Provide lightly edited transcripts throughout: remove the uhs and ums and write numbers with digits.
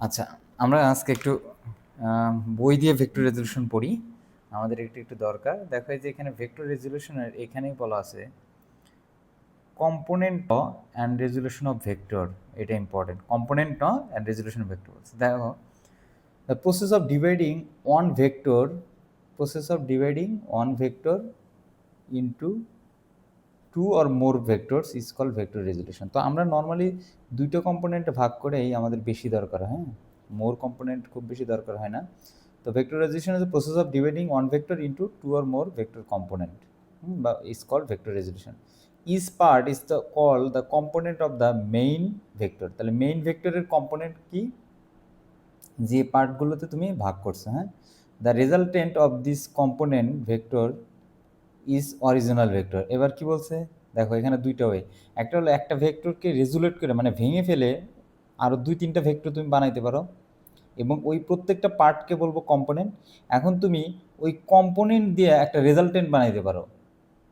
আচ্ছা, আমরা আজকে একটু বই দিয়ে ভেক্টর রেজলিউশন পড়ি। আমাদের একটু দরকার। দেখো এই যে এখানে ভেক্টর রেজলিউশনের এখানেই বলা আছে component and resolution of vector. এটা important. Component and resolution of vector. দেখো the process of dividing one vector into two or more vectors is called vector resolution. তো আমরা নর্মালি দুইটা কম্পোনেন্টে ভাগ করেই আমাদের বেশি দরকার, হ্যাঁ, মোর কম্পোনেন্ট খুব বেশি দরকার হয় না। তো vector resolution is the process of dividing one vector into two or more vector component, বা is called vector resolution. Is part is the call the component of the main vector. তাহলে main ভেক্টরের component কি? যে পার্টগুলোতে তুমি ভাগ করছো, হ্যাঁ। The resultant of this component vector is original vector. এবার কি বলছে দেখো, এখানে দুইটা ওয়ে। একটা হলো একটা ভেক্টরকে রেজুলেট করে মানে ভেঙে ফেলে আরও দুই তিনটা ভেক্টর তুমি বানাইতে পারো, এবং ওই প্রত্যেকটা পার্টকে বলবো কম্পোনেন্ট। এখন তুমি ওই কম্পোনেন্ট দিয়ে একটা রেজাল্টেন্ট বানাইতে পারো,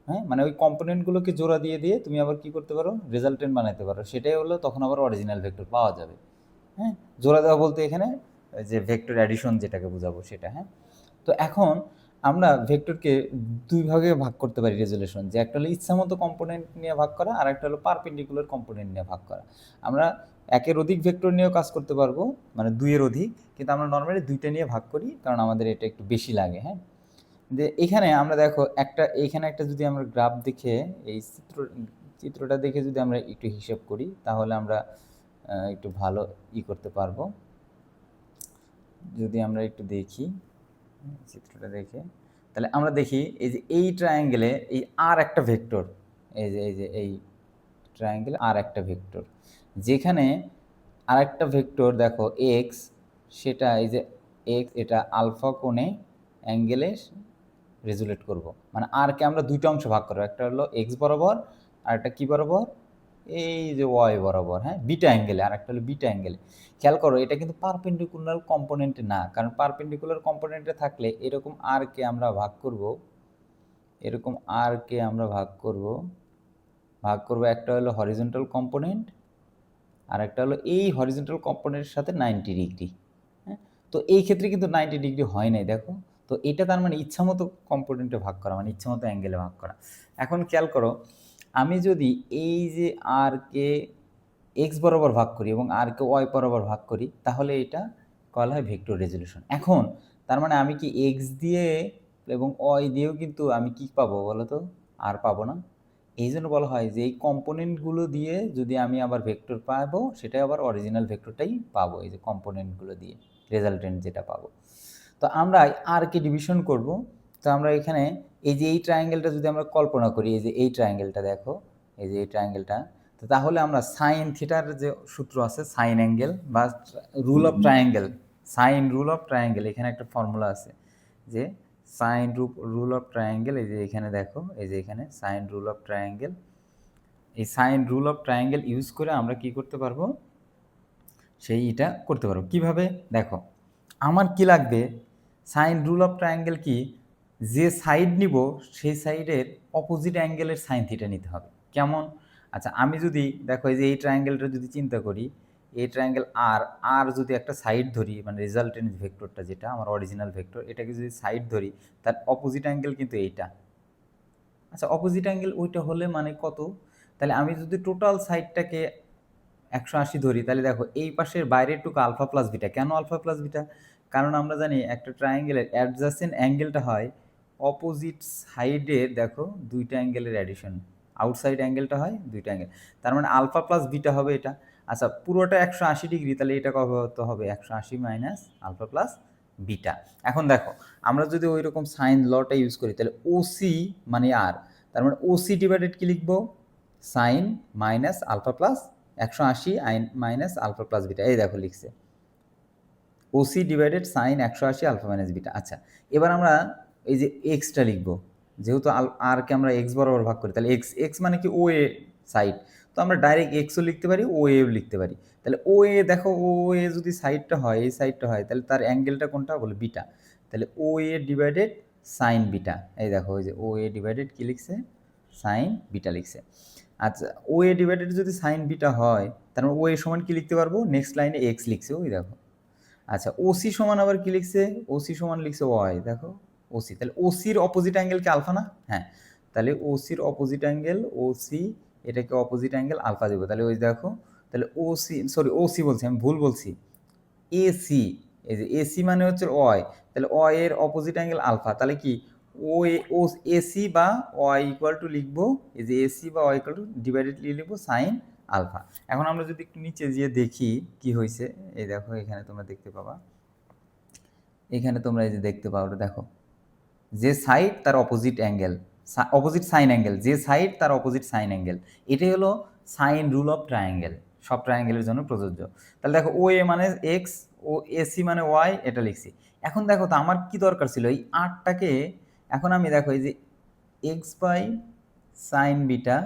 হ্যাঁ, মানে ওই কম্পোনেন্টগুলোকে জোড়া দিয়ে দিয়ে তুমি আবার কি করতে পারো, রেজাল্টেন্ট বানাইতে পারো। সেটাই হলো তখন আবার অরিজিনাল ভেক্টর পাওয়া যাবে। হ্যাঁ, জোড়া দেওয়া বলতে এখানে যে ভেক্টর অ্যাডিশন যেটাকে বোঝাবো সেটা। হ্যাঁ, তো এখন আমরা ভেক্টরকে দুই ভাগে ভাগ করতে পারি রেজলিউশন, যে একটা হলো ইচ্ছামতো কম্পোনেন্ট নিয়ে ভাগ করা, আর একটা হলো পারপেন্ডিকুলার কম্পোনেন্ট নিয়ে ভাগ করা। আমরা একের অধিক ভেক্টর নিয়েও কাজ করতে পারবো, মানে দুইয়ের অধিক, কিন্তু আমরা নর্মালি দুইটা নিয়ে ভাগ করি কারণ আমাদের এটা একটু বেশি লাগে। হ্যাঁ, যে এখানে আমরা দেখো এইখানে একটা যদি আমরা গ্রাফ দেখে এই চিত্রটা দেখে যদি আমরা একটু হিসাব করি তাহলে আমরা একটু ভালো করতে পারবো। যদি আমরা একটু দেখি চিত্রটা দেখে, তাহলে আমরা দেখি এই যে এই ট্রায়াঙ্গেলে এই আর একটা ভেক্টর, এই ট্রায়াঙ্গেলে আর একটা ভেক্টর, যেখানে আর একটা ভেক্টর দেখো এক্স, সেটা এই যে এক্স, এটা আলফা কোণে অ্যাঙ্গেলে রেজুলেট করব। মানে আরকে আমরা দুইটা অংশ ভাগ করবো, একটা হলো এক্স বরাবর আর একটা কী বরাবর, এই যে ওয়াই বরাবর, হ্যাঁ, বিটা অ্যাঙ্গেলে, আর একটা হলো বিটা অ্যাঙ্গেলে। খেয়াল করো এটা কিন্তু পারপেন্ডিকুলার কম্পোনেন্টে না, কারণ পারপেন্ডিকুলার কম্পোনেন্টে থাকলে এরকম আরকে আমরা ভাগ করব, এরকম আরকে আমরা ভাগ করব একটা হলো হরিজন্টাল কম্পোনেন্ট আর একটা হলো এই হরিজন্টাল কম্পোনেন্টের সাথে 90 ডিগ্রি। হ্যাঁ, তো এই ক্ষেত্রে কিন্তু 90 ডিগ্রি হয় নাই, দেখো। তো এটা তার মানে ইচ্ছামতো কম্পোনেন্টে ভাগ করা, মানে ইচ্ছামতো অ্যাঙ্গেলে ভাগ করা। এখন খেয়াল করো, আমি যদি এই যে আর কে এক্স বরাবর ভাগ করি এবং আর কে ওয়াই বরাবর ভাগ করি, তাহলে এটা কল হয় ভেক্টর রেজলিউশন। এখন তার মানে আমি কি এক্স দিয়ে এবং ওয়াই দিয়েও কিন্তু আমি কি পাবো বলো তো, আর পাবো না। এই জন্য বলা হয় যে এই কম্পোনেন্টগুলো দিয়ে যদি আমি আবার ভেক্টর পাবো, সেটাই আবার অরিজিনাল ভেক্টরটাই পাবো, এই যে কম্পোনেন্টগুলো দিয়ে রেজাল্টেন্ট যেটা পাবো। তো আমরা আর কে ডিভিশন করব। তো আমরা এখানে এই যে এই ট্রায়াঙ্গেলটা যদি আমরা কল্পনা করি, এই যে এই ট্রায়াঙ্গেলটা দেখো, এই যে এই ট্রায়াঙ্গেলটা, তো তাহলে আমরা সাইন থিটার যে সূত্র আছে, সাইন অ্যাঙ্গেল বা rule of triangle, sign rule of triangle, এখানে একটা ফর্মুলা আছে যে সাইন রুল অফ ট্রায়াঙ্গেল। এই যে এখানে দেখো, এই যে এখানে সাইন রুল অফ ট্রায়াঙ্গেল, এই sign rule of triangle use করে আমরা কি করতে পারবো, সেইটা করতে পারবো। কিভাবে দেখো, আমার কি লাগবে, সাইন রুল অফ ট্রায়াঙ্গেল কি, যে সাইড নিব সেই সাইডের অপোজিট অ্যাঙ্গেলের সাইন থিটা নিতে হবে। কেমন? আচ্ছা, আমি যদি দেখো এই যে এই ট্রায়াঙ্গেলটা যদি চিন্তা করি, এই ট্রায়াঙ্গেল আর আর যদি একটা সাইড ধরি, মানে রেজাল্টেন্ট ভেক্টরটা যেটা আমার অরিজিনাল ভেক্টর, এটাকে যদি সাইড ধরি, তার অপোজিট অ্যাঙ্গেল কিন্তু এইটা। আচ্ছা, অপোজিট অ্যাঙ্গেল ওইটা হলে মানে কত? তাহলে আমি যদি টোটাল সাইডটাকে 180 ধরি, তাহলে দেখো এই পাশের বাইরের টুকু আলফা প্লাস বিটা। কেন আলফা প্লাস বিটা? কারণ আমরা জানি একটা ট্রায়াঙ্গেলের অ্যাডজাসেন্ট অ্যাঙ্গেলটা হয় অপোজিট সাইডের, দেখো দুইটা অ্যাঙ্গেলের অ্যাডিশন, আউটসাইড অ্যাঙ্গেলটা হয় দুইটা অ্যাঙ্গেল, তার মানে আলফা প্লাস বিটা হবে এটা। আচ্ছা, পুরোটা 180 ডিগ্রি, তাহলে এটা কবে হতে হবে 180 মাইনাস আলফা প্লাস বিটা। এখন দেখো, আমরা যদি ওই রকম সাইন লটা ইউজ করি, তাহলে ওসি মানে আর, তার মানে ওসি ডিভাইডেড কি লিখবো, sine minus alpha plus 180 minus alpha plus beta. এই দেখো লিখছে OC divided sine 180 alpha minus beta. আচ্ছা, এবার আমরা এই যে এক্সটা লিখবো, যেহেতু আরকে আমরা এক্স বরাবর ভাগ করি, তাহলে এক্স এক্স মানে কি ও এ সাইড, তো আমরা ডাইরেক্ট এক্সও লিখতে পারি, ও এও লিখতে পারি। তাহলে ও এ দেখো, ও এ যদি সাইডটা হয়, এই সাইডটা হয়, তাহলে তার অ্যাঙ্গেলটা কোনটা বলে বিটা। তাহলে ও এ ডিভাইডেড সাইন বিটা, এই দেখো ওই যে ও এ ডিভাইডেড কী লিখছে, সাইন বিটা লিখছে। আচ্ছা, ও এ ডিভাইডেড যদি সাইন বিটা হয়, তার মানে ও এ সমান কি লিখতে পারবো, নেক্সট লাইনে এক্স লিখছে, ওই দেখো আচ্ছা ওসি সমান আবার কি লিখছে, ওসি সমান লিখছে ওয়াই, দেখো ওসি, তাহলে ওসির অপোজিট অ্যাঙ্গেল কি আলফা না? হ্যাঁ, তাহলে ওসির অপোজিট অ্যাঙ্গেল ওসি, এটাকে অপোজিট অ্যাঙ্গেল আলফা দেবো, তাহলে ওই দেখো, তাহলে ওসি, সরি ওসি বলছি আমি, ভুল বলছি, এসি, এই যে এসি মানে হচ্ছে ওয়াই, তাহলে ওয়াই এর অপোজিট অ্যাঙ্গেল আলফা, তাহলে কি ও এসি বা ওয়াই ইকুয়াল টু লিখবো, এই যে এসি বা ওয়াই ইকুয়াল টু ডিভাইডেডলি লিখবো সাইন আলফা। এখন আমরা যদি একটু নিচে গিয়ে দেখি কি হয়েছে, এই দেখো এখানে তোমরা দেখতে পাবা, এখানে তোমরা এই যে দেখতে পাও, দেখো যে সাইড তার opposite angle, opposite sign angle, যে সাইড তার অপোজিট সাইন অ্যাঙ্গেল, এটাই হলো সাইন রুল অফ ট্রায়াঙ্গেল, সব ট্রায়াঙ্গেলের জন্য প্রযোজ্য। তাহলে দেখো ও এ মানে এক্স, ও এসি মানে ওয়াই, এটা লিখছি। এখন দেখো তো আমার কি দরকার ছিল এই আরটাকে, এখন আমি দেখো এই যে X by sine beta,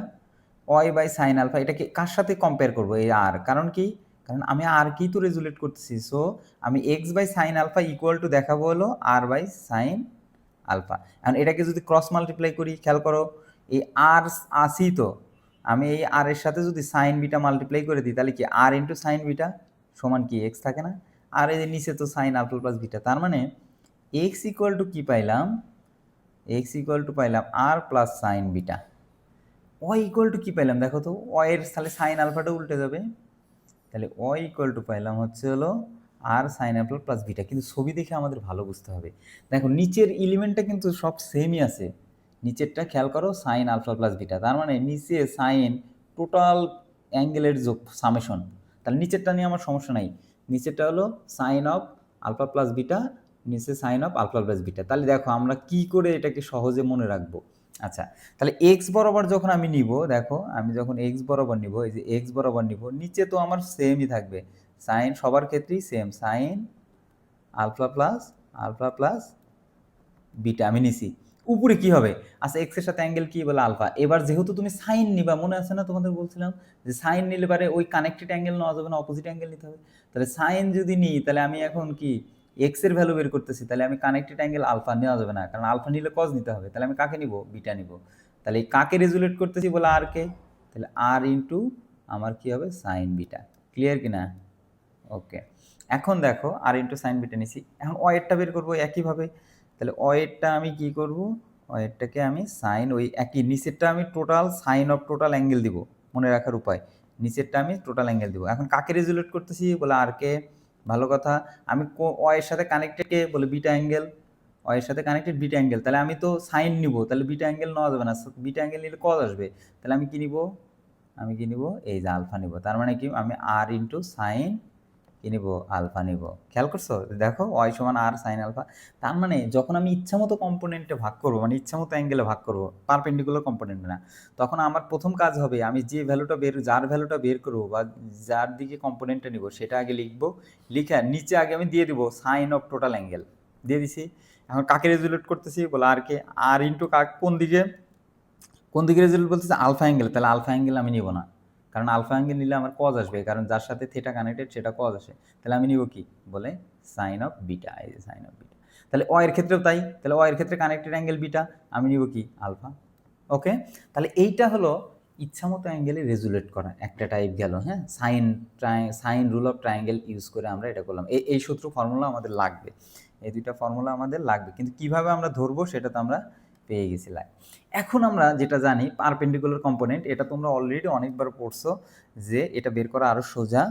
Y by sine alpha, এটাকে কার সাথে কম্পেয়ার করবো এই আর, কারণ কি, কারণ আমি আর কি তো রেজুলেট করতেছি, সো আমি X by sine alpha equal to দেখাবো হলো আর বাই সাইন আলফা। এখন এটাকে যদি ক্রস মাল্টিপ্লাই করি, খেয়াল করো এই আর আসি, তো আমি এই আর এর সাথে যদি সাইন বিটা মাল্টিপ্লাই করে দিই, তাহলে কি আর ইন্টু সাইন বিটা সমান কি এক্স থাকে না, আর এই নিচে তো সাইন আলফা প্লাস বিটা, তার মানে এক্স ইকুয়াল টু কি পাইলাম, এক্স ইকুয়াল টু পাইলাম আর plus sine beta, Y equal to কী পাইলাম দেখো তো, ওয়াই এর তাহলে সাইন আলফাটা উল্টে যাবে, তাহলে ওয়াই ইকুয়াল টু পাইলাম হচ্ছে হলো আর সাইন আলফা প্লাস বিটা। কিন্তু ছবি দেখে আমাদের ভালো বুঝতে হবে, দেখো নিচের এলিমেন্টটা কিন্তু সব সেমই আছে, নিচেরটা খেয়াল করো সাইন আলফা প্লাস বিটা, তার মানে নিচে সাইন টোটাল অ্যাঙ্গেলের যোগ সামেশন, তাহলে নিচেরটা নিয়ে আমার সমস্যা নাই, নিচেরটা হলো sine of alpha plus beta, নিচে sine of alpha plus beta. তাহলে দেখো আমরা কি করে এটাকে সহজে মনে রাখবো। আচ্ছা, তাহলে এক্স বরাবর যখন আমি নিব, দেখো আমি যখন এক্স বরাবর নিব, এই যে এক্স বরাবর নিব, নিচে তো আমার সেমই থাকবে, সাইন সবার ক্ষেত্রেই same, sine alpha plus beta আমি নিছি, উপরে কি হবে, আচ্ছা এক্স এর সাথে অ্যাঙ্গেল কি বলে আলফা, এবার যেহেতু তুমি সাইন নিবা, মনে আছে না তোমাদের বলছিলাম যে সাইন নিলে পারে ওই কানেক্টেড অ্যাঙ্গেল নেওয়া যাবে না, অপোজিট অ্যাঙ্গেল নিতে হবে, তাহলে সাইন যদি নিই তাহলে আমি এখন কি এক্স এর ভ্যালু বের করতেছি, তাহলে আমি কানেক্টেড অ্যাঙ্গেল আলফা নেওয়া যাবে না, কারণ আলফা নিলে কজ নিতে হবে, তাহলে আমি কাকে নিব, বিটা নিব, তাহলে এই কাকে রেজুলেট করতেছি বলে আর কে, তাহলে আর ইন্টু আমার কি হবে সাইন বিটা, ক্লিয়ার কিনা, ওকে। এখন দেখো আর ইন্টু সাইন বিটা নিছি, এখন ওয়েটটা বের করবো একইভাবে, তাহলে ওয়েটটা আমি কি করব, ওয়েটটাকে আমি সাইন, ওই একই নিচেরটা আমি total sine of total angle দিব, মনে রাখার উপায়, নিচেরটা আমি টোটাল অ্যাঙ্গেল দিব। এখন কাকে রেজুলেট করতেছি বলে আর কে, ভালো কথা, আমি ওয়ের সাথে কানেক্টেড কে বলে বিটা অ্যাঙ্গেল, ওয়ের সাথে কানেক্টেড বিটা অ্যাঙ্গেল, তাহলে আমি তো সাইন নিব, তাহলে বিটা অ্যাঙ্গেল নেওয়া যাবে না, বিটা অ্যাঙ্গেল নিলে কজ আসবে, তাহলে আমি কি নিব, আমি কি নিব এই যে আলফা নিব, তার মানে কি আমি আর ইন্টু সাইন কি নিব আলফা নিব, খেয়াল করছো, দেখো ওয়াই সমান আর সাইন আলফা, তার মানে যখন আমি ইচ্ছা মতো কম্পোনেন্টে ভাগ করবো, মানে ইচ্ছা মতো অ্যাঙ্গেলে ভাগ করবো, পারপেন্ডিকুলার কম্পোনেন্ট না, তখন আমার প্রথম কাজ হবে আমি যে ভ্যালুটা যার ভ্যালুটা বের করবো বা যার দিকে কম্পোনেন্টটা নিব সেটা আগে লিখবো, লিখে নিচে আগে আমি দিয়ে দিব সাইন অফ টোটাল অ্যাঙ্গেল দিয়ে দিছি। এখন কাকে রেজুলেট করতেছি বলে আর কে, আর ইন্টু কোন দিকে রেজুলেট বলতেছে আলফা অ্যাঙ্গেল, তাহলে আলফা অ্যাঙ্গেল আমি নিব না, কারণ আলফা অ্যাঙ্গেল নিলে আমার কজ আসবে, কারণ যার সাথে থিটা কানেক্টেড সেটা কজ আসে, তাহলে আমি নিব কি বলে সাইন অফ বিটা, এই যে সাইন অফ বিটা, তাহলে ওয়াই এর ক্ষেত্রেও তাই, তাহলে ওয়াই এর ক্ষেত্রে কানেক্টেড অ্যাঙ্গেল বিটা, আমি নিব কি আলফা, ওকে। তাহলে এইটা হলো ইচ্ছামতো অ্যাঙ্গেলে রেজুলেট করা একটা টাইপ গেল, হ্যাঁ, sign rule of triangle use করে আমরা এটা করলাম, এই সূত্র ফর্মুলা আমাদের লাগবে, এই দুইটা ফর্মুলা আমাদের লাগবে, কিন্তু কিভাবে আমরা ধরবো সেটা তো আমরা পেয়ে গেছিলাম। এখন আমরা যেটা জানি পারপেন্ডিকুলার কম্পোনেন্ট, এটা তোমরা অলরেডি অনেকবার পড়ছো যে এটা বের করা আরও সোজা,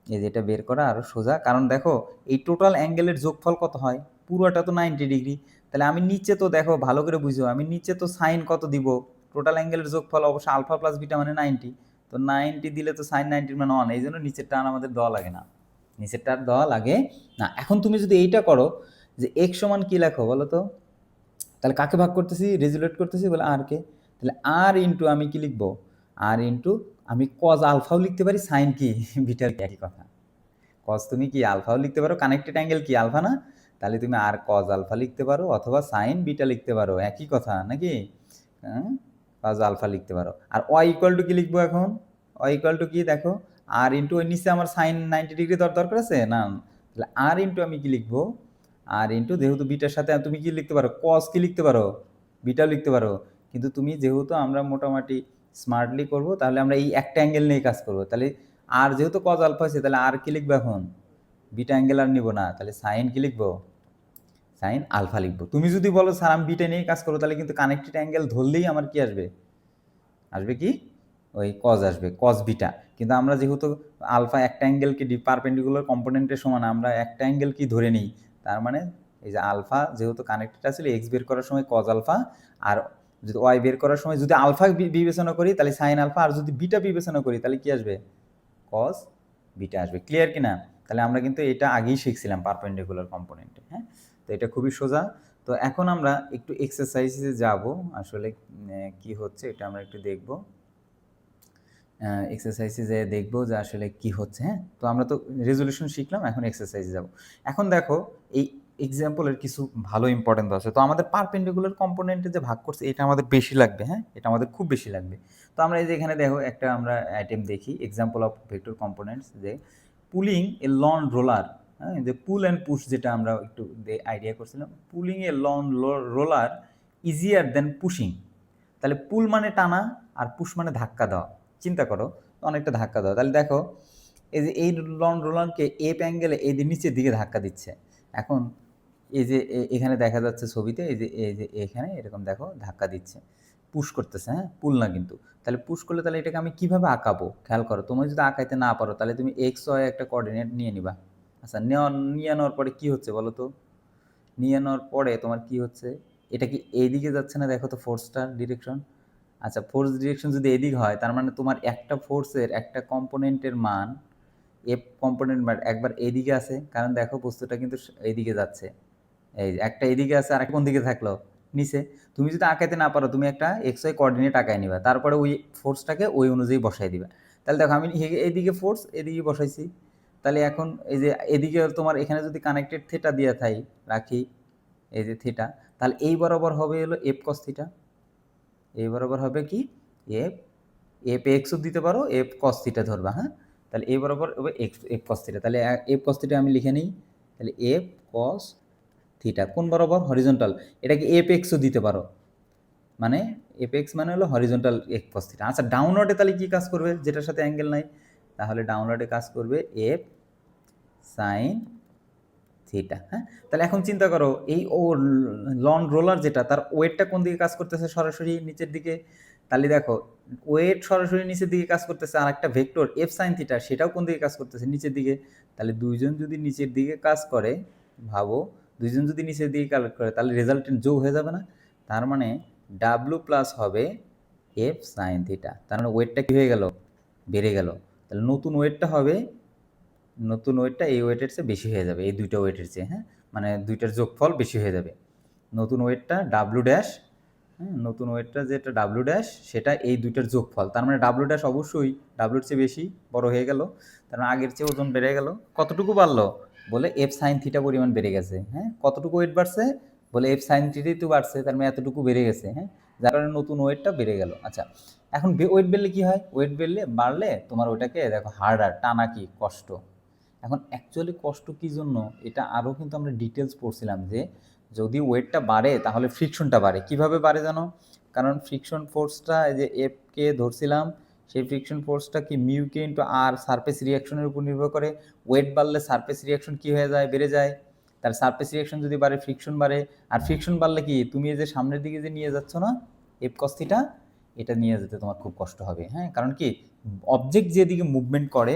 এই যেটা বের করা আরও সোজা, কারণ দেখো এই টোটাল অ্যাঙ্গেলের যোগফল কত হয়, পুরোটা তো 90 ডিগ্রি, তাহলে আমি নিচে তো দেখো ভালো করে বুঝো, আমি নিচে তো সাইন কত দিব, টোটাল অ্যাঙ্গেলের যোগফল অবশ্যই আলফা প্লাস বিটা মানে 90, তো 90 দিলে তো সাইন 90 মানে 1, এই জন্য নিচেরটা আর আমাদের দেওয়া লাগে না, নিচেরটা আর দেওয়া লাগে না। এখন তুমি যদি এইটা করো যে এক্স সমান কী লেখো বলো তো, তাহলে কাকে ভাগ করতেছি, রেজুলেট করতেছি বলে আর কে, তাহলে আর ইন্টু আমি কি লিখবো, আর ইন্টু আমি কজ আলফাও লিখতে পারি, সাইন কি বিটার একই কথা, কজ তুমি কি আলফাও লিখতে পারো, কানেক্টেড অ্যাঙ্গেল কি আলফা না, তাহলে তুমি আর কজ আলফা লিখতে পারো অথবা সাইন বিটা লিখতে পারো, একই কথা নাকি, হ্যাঁ কজ আলফা লিখতে পারো। আর ওয়াই ইকুয়াল টু কি লিখবো এখন, ওয়াই ইকুয়াল টু কি দেখো, আর ইন্টু ওই নিচে আমার সাইন 90 ডিগ্রি দরকার আছে না, তাহলে আর ইন্টু আমি কি লিখবো, আর ইন্টু যেহেতু বিটার সাথে তুমি কি লিখতে পারো, কস কি লিখতে পারো, বিটাও লিখতে পারো, কিন্তু তুমি যেহেতু আমরা মোটামুটি স্মার্টলি করব, তাহলে আমরা এই একটা অ্যাঙ্গেল নিয়ে কাজ করবো, তাহলে আর যেহেতু কজ আলফা আছে তাহলে আর কি লিখবে এখন, বিটা অ্যাঙ্গেল আর নিব না, তাহলে সাইন কি লিখবো, সাইন আলফা লিখবো। তুমি যদি বলো স্যার আমি বিটা নিয়েই কাজ করো, তাহলে কিন্তু কানেক্টেড অ্যাঙ্গেল ধরলেই আমার কি আসবে, আসবে কি ওই কজ আসবে, কজ বিটা। কিন্তু আমরা যেহেতু আলফা একটা অ্যাঙ্গেলকে পারপেন্ডিকুলার কম্পোনেন্টের সমান আমরা একটা অ্যাঙ্গেল কি ধরে নিই, তার মানে এই যে আলফা যেহেতু কানেক্টেড আছে এক্স বের করার সময় কজ আলফা, আর যদি ওয়াই বের করার সময় যদি আলফা বিবেচনা করি তাহলে সাইন আলফা, আর যদি বিটা বিবেচনা করি তাহলে কি আসবে, কজ বিটা আসবে। ক্লিয়ার কি না? তাহলে আমরা কিন্তু এটা আগেই শিখছিলাম পারপেন্ডিকুলার কম্পোনেন্টে। হ্যাঁ, তো এটা খুবই সোজা। তো এখন আমরা একটু এক্সারসাইজে যাব, আসলে কি হচ্ছে এটা আমরা একটু দেখব, এক্সারসাইজে যে দেখবো যে আসলে কি হচ্ছে। হ্যাঁ, তো আমরা তো রেজলিউশন শিখলাম, এখন এক্সারসাইজে যাব। এখন দেখো এই এক্সাম্পলের কিছু ভালো ইম্পর্টেন্ট আছে। তো আমাদের পারপেন্ডিকুলার কম্পোনেন্টে যে ভাগ করছে এটা আমাদের বেশি লাগবে। হ্যাঁ, এটা আমাদের খুব বেশি লাগবে। তো আমরা এই যে এখানে দেখো একটা আমরা আইটেম দেখি, এক্সাম্পল অফ ভেক্টর কম্পোনেন্টস, যে পুলিং এ লন রোলার। হ্যাঁ, যে পুল অ্যান্ড পুশ যেটা আমরা একটু আইডিয়া করছিলাম, পুলিং এ লন রোলার ইজিয়ার দেন পুশিং। তাহলে পুল মানে টানা আর পুশ মানে ধাক্কা দেওয়া। চিন্তা করো অনেকটা ধাক্কা দেওয়া। তাহলে দেখো এই যে এই লন রোলারকে এপ অ্যাঙ্গেলে এই যে নিচের দিকে ধাক্কা দিচ্ছে। এখন এই যে এখানে দেখা যাচ্ছে ছবিতে এই যে এখানে এরকম দেখো ধাক্কা দিচ্ছে, পুশ করতেছে। হ্যাঁ, পুল না কিন্তু। তাহলে পুশ করলে তাহলে এটাকে আমি কিভাবে আঁকাবো, খেয়াল করো। তুমি যদি আঁকাইতে না পারো তাহলে তুমি এক্স ওয়াই একটা কোঅর্ডিনেট নিয়ে নিবা। আচ্ছা, নিয়ে নেওয়ার পরে কি হচ্ছে বলো তো, নিয়ে নেওয়ার পরে তোমার কি হচ্ছে, এটা কি এইদিকে যাচ্ছে না, দেখো তো ফোর্সটার ডিরেকশন। আচ্ছা, ফোর্স ডিরেকশন যদি এদিক হয় তার মানে তোমার একটা ফোর্সের একটা কম্পোনেন্টের মান, এফ কম্পোনেন্ট একবার এইদিকে আছে, কারণ দেখো বস্তুটা কিন্তু এইদিকে যাচ্ছে। এই যে একটা এদিকে আছে আর একটা কোন দিকে থাকলো, নিচে। তুমি যদি আঁকাইতে না পারো তুমি একটা এক্স ওয়াই কোঅর্ডিনেট আঁকায় নিবা, তারপরে ওই ফোর্সটাকে ওই অনুযায়ী বসাই দিবা। তাহলে দেখো আমি এদিকে ফোর্স এদিকে বসাইছি, তাহলে এখন এই যে এদিকে তোমার এখানে যদি কানেক্টেড থিটা দিয়ে রাখি, এই যে থিটা, তাহলে এই বরাবর হবে হলো এফ কস থিটা। এই বরাবর হবে কি এফ, এফ এক্সও দিতে পারো, এফ কস থিটা ধরবা। হ্যাঁ, তাহলে এই বরাবর হবে এক্স, এফ কস থিটা। তাহলে এফ কস থিটা আমি লিখে নিই, তাহলে এফ কস থিটা কোন বরাবর, হরিজন্টাল। এটাকে এফ এক্সও দিতে পারো, মানে এফ এক্স মানে হলো হরিজন্টাল এফ কস থিটা। আচ্ছা, ডাউনওয়ার্ডে তাহলে কি কাজ করবে, যেটার সাথে অ্যাঙ্গেল নাই, তাহলে ডাউনওয়ার্ডে কাজ করবে এফ সাইন থিটা। হ্যাঁ, তাহলে এখন চিন্তা করো এই লন রোলার যেটা, তার ওয়েটটা কোন দিকে কাজ করতেছে, সরাসরি নিচের দিকে। তাহলে দেখো ওয়েট সরাসরি নিচের দিকে কাজ করতেছে, আর একটা ভেক্টর এফ সাইন থিটা সেটাও কোন দিকে কাজ করতেছে, নিচের দিকে। তাহলে দুইজন যদি নিচের দিকে কাজ করে, ভাবো দুইজন যদি নিচের দিকে কাজ করে তাহলে রেজাল্টেন্ট যোগ হয়ে যাবে না। তার মানে ডাব্লু প্লাস হবে এফ সাইন থিটা। তার মানে ওয়েটটা কি হয়ে গেল, বেড়ে গেল। তাহলে নতুন ওয়েটটা হবে, নতুন ওয়েটটা এই ওয়েটের চেয়ে বেশি হয়ে যাবে, এই দুইটা ওয়েটের চেয়ে। হ্যাঁ, মানে দুইটার যোগফল বেশি হয়ে যাবে। নতুন ওয়েটটা ডাব্লু ড্যাশ, হ্যাঁ, নতুন ওয়েটটা যেটা ডাব্লু ড্যাশ সেটা এই দুইটার যোগফল। তার মানে ডাব্লু ড্যাশ অবশ্যই ডাব্লুর চেয়ে বেশি বড় হয়ে গেল, তার মানে আগের চেয়ে ওজন বেড়ে গেল। কতটুকু বাড়লো, বলে এফ সাইন থিটা পরিমাণ বেড়ে গেছে। হ্যাঁ, কতটুকু ওয়েট বাড়ছে, বলে এফ সাইন থিটাই তো বাড়ছে, তার মানে এতটুকু বেড়ে গেছে। হ্যাঁ, যার কারণে নতুন ওয়েটটা বেড়ে গেল। আচ্ছা, এখন ওয়েট বেড়লে কি হয়, ওয়েট বাড়লে তোমার ওইটাকে দেখো হার্ডার, টানা কি কষ্ট। এখন অ্যাকচুয়ালি কষ্ট কী জন্য, এটা আরও কিন্তু আমরা ডিটেলস পড়ছিলাম যে যদি ওয়েটটা বাড়ে তাহলে ফ্রিকশনটা বাড়ে। কিভাবে বাড়ে জানো, কারণ ফ্রিকশন ফোর্সটা এই যে এফকে ধরছিলাম, সেই ফ্রিকশন ফোর্সটা কি মিউকে ইন্টু আর সারফেস রিয়াকশনের উপর নির্ভর করে। ওয়েট বাড়লে সারফেস রিয়াকশন কী হয়ে যায়, বেড়ে যায়। তার সারফেস রিয়াকশন যদি বাড়ে ফ্রিকশন বাড়ে, আর ফ্রিকশন বাড়লে কি তুমি এই যে সামনের দিকে যে নিয়ে যাচ্ছ না এফ কস থিটা, এটা নিয়ে যেতে তোমার খুব কষ্ট হবে। হ্যাঁ, কারণ কি অবজেক্ট যেদিকে মুভমেন্ট করে,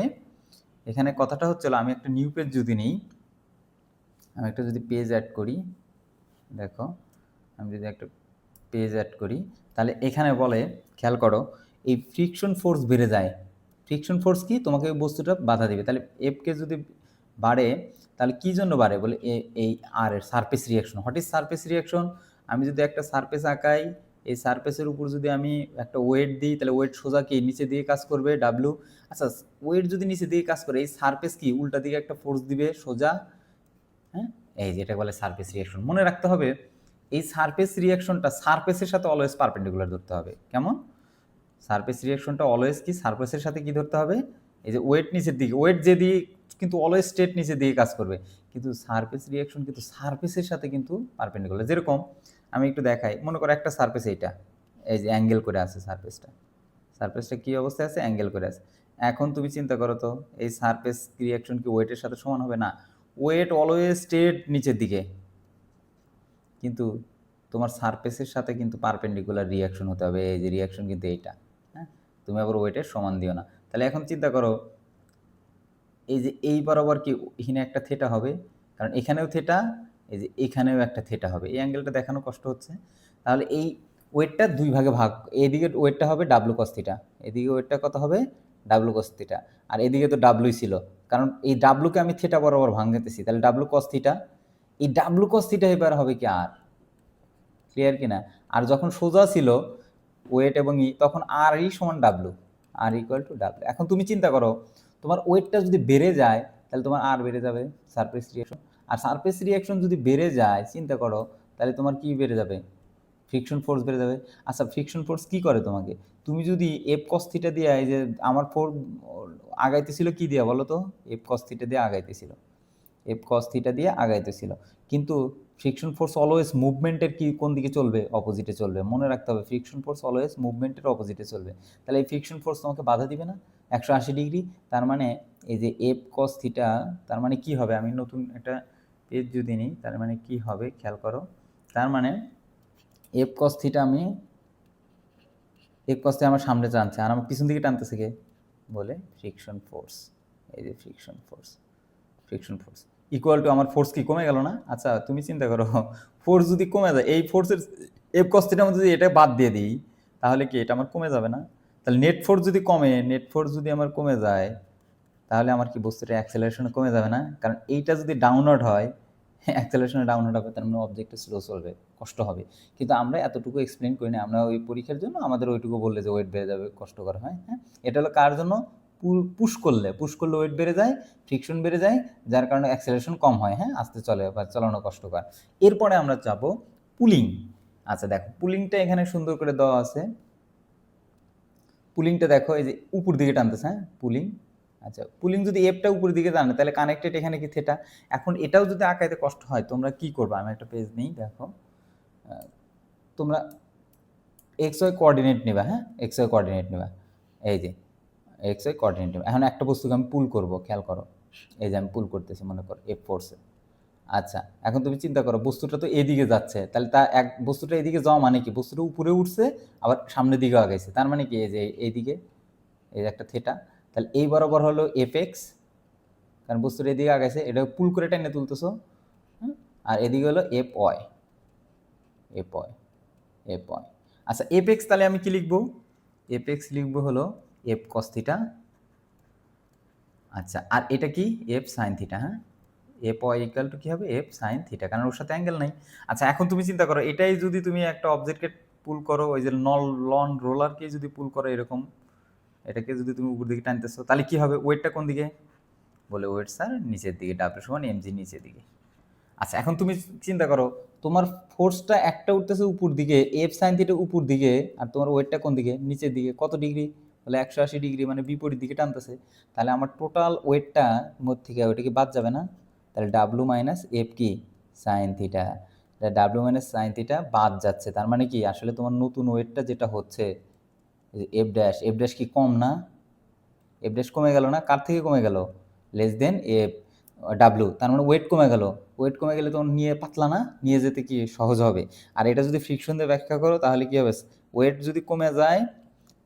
এখানে কথাটা হচ্ছিল আমি একটা নিউ পেজ যদি নিই, আমি একটা যদি পেজ অ্যাড করি, দেখো আমি যদি একটা পেজ অ্যাড করি তাহলে এখানে বলে, খেয়াল করো, এই ফ্রিকশন ফোর্স বেড়ে যায়। ফ্রিকশন ফোর্স কি, তোমাকে ওই বস্তুটা বাধা দিবে। তাহলে এফকে যদি বাড়ে তাহলে কী জন্য বাড়ে, বলে এই আর এর surface reaction. What is surface reaction, আমি যদি একটা সারফেস আঁকাই, এই সারফেসের উপর যদি আমি একটা ওয়েট দিই তাহলে ওয়েট সোজা কি নিচে দিয়ে কাজ করবে, ডাব্লু। আচ্ছা, ওয়েট যদি নিচে দিয়ে কাজ করে এই সারফেস কি উল্টা দিকে একটা ফোর্স দিবে সোজা। হ্যাঁ, এই যেটা বলে সারফেস রিয়াকশন। মনে রাখতে হবে এই সারফেস রিয়াকশনটা সারফেসের সাথে অলওয়েজ পারপেন্ডিকুলার ধরতে হবে। কেমন, সারফেস রিয়াকশনটা অলওয়েজ কি সারফেসের সাথে কি ধরতে হবে, এই যে ওয়েট নিচের দিকে, ওয়েট যেদিকে কিন্তু অলওয়েজ স্ট্রেট নিচের দিকে কাজ করবে, কিন্তু সারফেস রিয়াকশন কিন্তু সারফেসের সাথে কিন্তু পারপেন্ডিকুলার। যেরকম আমি একটু দেখাই, মনে করো একটা সারফেস এইটা, এই যে অ্যাঙ্গেল করে আছে সারফেসটা, সারফেসটা কী অবস্থায় আছে, অ্যাঙ্গেল করে আছে। এখন তুমি চিন্তা করো তো, এই সারফেস রিয়াকশন কি ওয়েটের সাথে সমান হবে? না, ওয়েট অলওয়েজ স্টেট নিচের দিকে, কিন্তু তোমার সারফেসের সাথে কিন্তু পারপেন্ডিকুলার রিয়াকশন হতে হবে। এই যে রিয়াকশন কিন্তু এইটা, হ্যাঁ, তুমি আবার ওয়েটের সমান দিও না। তাহলে এখন চিন্তা করো, এই যে এই বরাবর কি এখানে একটা থেটা হবে, কারণ এখানেও থেটা, এই যে এখানেও একটা থেটা হবে। এই অ্যাঙ্গেলটা দেখানো কষ্ট হচ্ছে। তাহলে এই ওয়েটটা দুই ভাগে ভাগ, এদিকে ওয়েটটা হবে ডাব্লু কস থিটা, এদিকে ওয়েটটা কত হবে ডাব্লু কস থিটা, আর এদিকে তো ডাব্লুই ছিল, কারণ এই ডাব্লুকে আমি থেটা বরাবর ভাঙতেছি, তাহলে ডাব্লু কস থিটা, এই ডাব্লু কস থিটা এবার হবে কি আর, ক্লিয়ার কিনা? আর যখন সোজা ছিল ওয়েট এবং ই, তখন আর ই সমান W, R equal to W. এখন তুমি চিন্তা করো, তোমার ওয়েটটা যদি বেড়ে যায় তাহলে তোমার আর বেড়ে যাবে, সারফেস রিয়াকশন, আর সারফেস রিয়াকশন যদি বেড়ে যায় চিন্তা করো, তাহলে তোমার কি বেড়ে যাবে, ফ্রিকশন ফোর্স বেড়ে যাবে। আচ্ছা, ফ্রিকশন ফোর্স কি করে তোমাকে, তুমি যদি এফ কস থিটা দিয়ে, এই যে আমার আগাইতেছিল কি দিয়ে বলো তো, এফ কস থিটা দিয়ে আগাইতেছিল, এফ কস থিটা দিয়ে আগাইতেছিল, কিন্তু ফ্রিকশন ফোর্স অলওয়েজ মুভমেন্টের কি কোন দিকে চলবে, অপোজিটে চলবে, মনে রাখতে হবে ফ্রিকশন ফোর্স অলওয়েজ মুভমেন্টের অপোজিটে চলবে। তাহলে এই ফ্রিকশন ফোর্স তোমাকে বাধা দিবে না 180 ডিগ্রি। তার মানে এই যে এফ কস থিটা, তার মানে কি হবে, আমি নতুন একটা পেজ যদি নিই, তার মানে কি হবে খেয়াল করো, তার মানে এফ কস থিটা, আমি এফ কস থিটা আমার সামনে টানছে আর আমার পিছন দিকে টানতেছে কে, বলে ফ্রিকশন ফোর্স। এই যে friction force, friction force equal to আমার ফোর্স কি কমে গেল না? আচ্ছা তুমি চিন্তা করো, ফোর্স যদি কমে যায়, এই ফোর্সের এফ কস থিটার মধ্যে যদি এটা বাদ দিয়ে দিই, তাহলে কি এটা আমার কমে যাবে না? তাহলে নেট ফোর্স যদি কমে, নেট ফোর্স যদি আমার কমে যায়, তাহলে আমার কি বস্তুটা অ্যাক্সেলারেশন কমে যাবে না? কারণ এইটা যদি ডাউনওয়ার্ড হয়, অ্যাক্সেলারেশনে ডাউনওয়ার্ড হবে, তার মানে অবজেক্টটা স্লো চলবে, কষ্ট হবে। কিন্তু আমরা এতটুকু এক্সপ্লেন করি না, আমরা ওই পরীক্ষার জন্য আমাদের ওইটুকু বললে যে ওয়েট বেড়ে যাবে, কষ্টকর হয়। হ্যাঁ, এটা হলো কার জন্য, পুশ করলে ওয়েট বেড়ে যায়, ফ্রিকশন বেড়ে যায়, যার কারণে অ্যাক্সেলারেশন কম হয়, হ্যাঁ, আস্তে চলে বা চালানো কষ্টকর। এরপরে আমরা যাবো পুলিং। আচ্ছা দেখো, পুলিংটা এখানে সুন্দর করে দেওয়া আছে, পুলিংটা দেখো, এই যে উপর দিকে টানতেছে, হ্যাঁ পুলিং। আচ্ছা, পুলিং যদি এফটা উপরের দিকে টানে তাহলে কানেক্টেড এখানে কি থেটা। এখন এটাও যদি আঁকাইতে কষ্ট হয়, তোমরা কি করবা, আমি একটা পেজ নেই, দেখো তোমরা এক্স ওয়াই কোঅর্ডিনেট নেবা, হ্যাঁ এক্স ওয়াই কোঅর্ডিনেট নেবা, এই যে এক্স ওয়াই কোঅর্ডিনেট নেবা। এখন একটা বস্তুকে আমি পুল করব, খেয়াল করো, এই যে আমি পুল করতেছি মনে করো এফ ফোর্সে। আচ্ছা, এখন তুমি চিন্তা করো, বস্তুটা তো এদিকে যাচ্ছে, তাহলে তা এক বস্তুটা এদিকে যাওয়া মানে কি, বস্তুটা উপরে উঠছে আবার সামনের দিকে আগাইছে, তার মানে কি এই যে এইদিকে, এই যে একটা থেটা, তাহলে এই বরাবর হলো এফ এক্স, কারণ বস্তুটা এদিকে আগাইছে, এটা পুল করে টেনে তুলতেছো, আর এদিকে হলো F Y, F Y, F Y. আচ্ছা, এফ এক্স তাহলে আমি কি লিখবো, এফ এক্স লিখবো হলো এফ কস থিটা। আচ্ছা, আর এটা কি এফ সাইন থিটা, হ্যাঁ এফ ওয়াই ইকুয়াল টু কী হবে, এফ সাইন থিটা, কারণ ওর সাথে অ্যাঙ্গেল নাই। আচ্ছা, এখন তুমি চিন্তা করো, এটাই যদি তুমি একটা অবজেক্টকে পুল করো, ওই যে লন রোলারকে যদি পুল করো এরকম, এটাকে যদি তুমি উপর দিকে টানতেছো, তাহলে কি হবে, ওয়েটটা কোন দিকে, বলে ওয়েট স্যার নিচের দিকে, ডাব্লিউ সমান এম জি নিচের দিকে। আচ্ছা, এখন তুমি চিন্তা করো, তোমার ফোর্সটা একটা উঠতেছে উপর দিকে, এফ সাইন থিটা উপর দিকে, আর তোমার ওয়েটটা কোন দিকে, নিচের দিকে, কত ডিগ্রি, বলে 180 ডিগ্রি, মানে বিপরীত দিকে টানতেছে। তাহলে আমার টোটাল ওয়েটটা মধ্যে থেকে ওইটা কি বাদ যাবে না? তাহলে ডাব্লু মাইনাস এফ কি sine theta, W minus sine theta বাদ যাচ্ছে, তার মানে কি আসলে তোমার নতুন ওয়েটটা যেটা হচ্ছে এফ ড্যাশ, এফ ড্যাশ কি কম না, এফ ড্যাশ কমে গেল না, কার থেকে কমে গেল, লেস দেন এফ ডাব্লু, তার মানে ওয়েট কমে গেল, ওয়েট কমে গেলে তখন নিয়ে পাতলা না, নিয়ে যেতে কি সহজ হবে। আর এটা যদি ফ্রিকশন দিয়ে ব্যাখ্যা করো তাহলে কি হবে, ওয়েট যদি কমে যায়,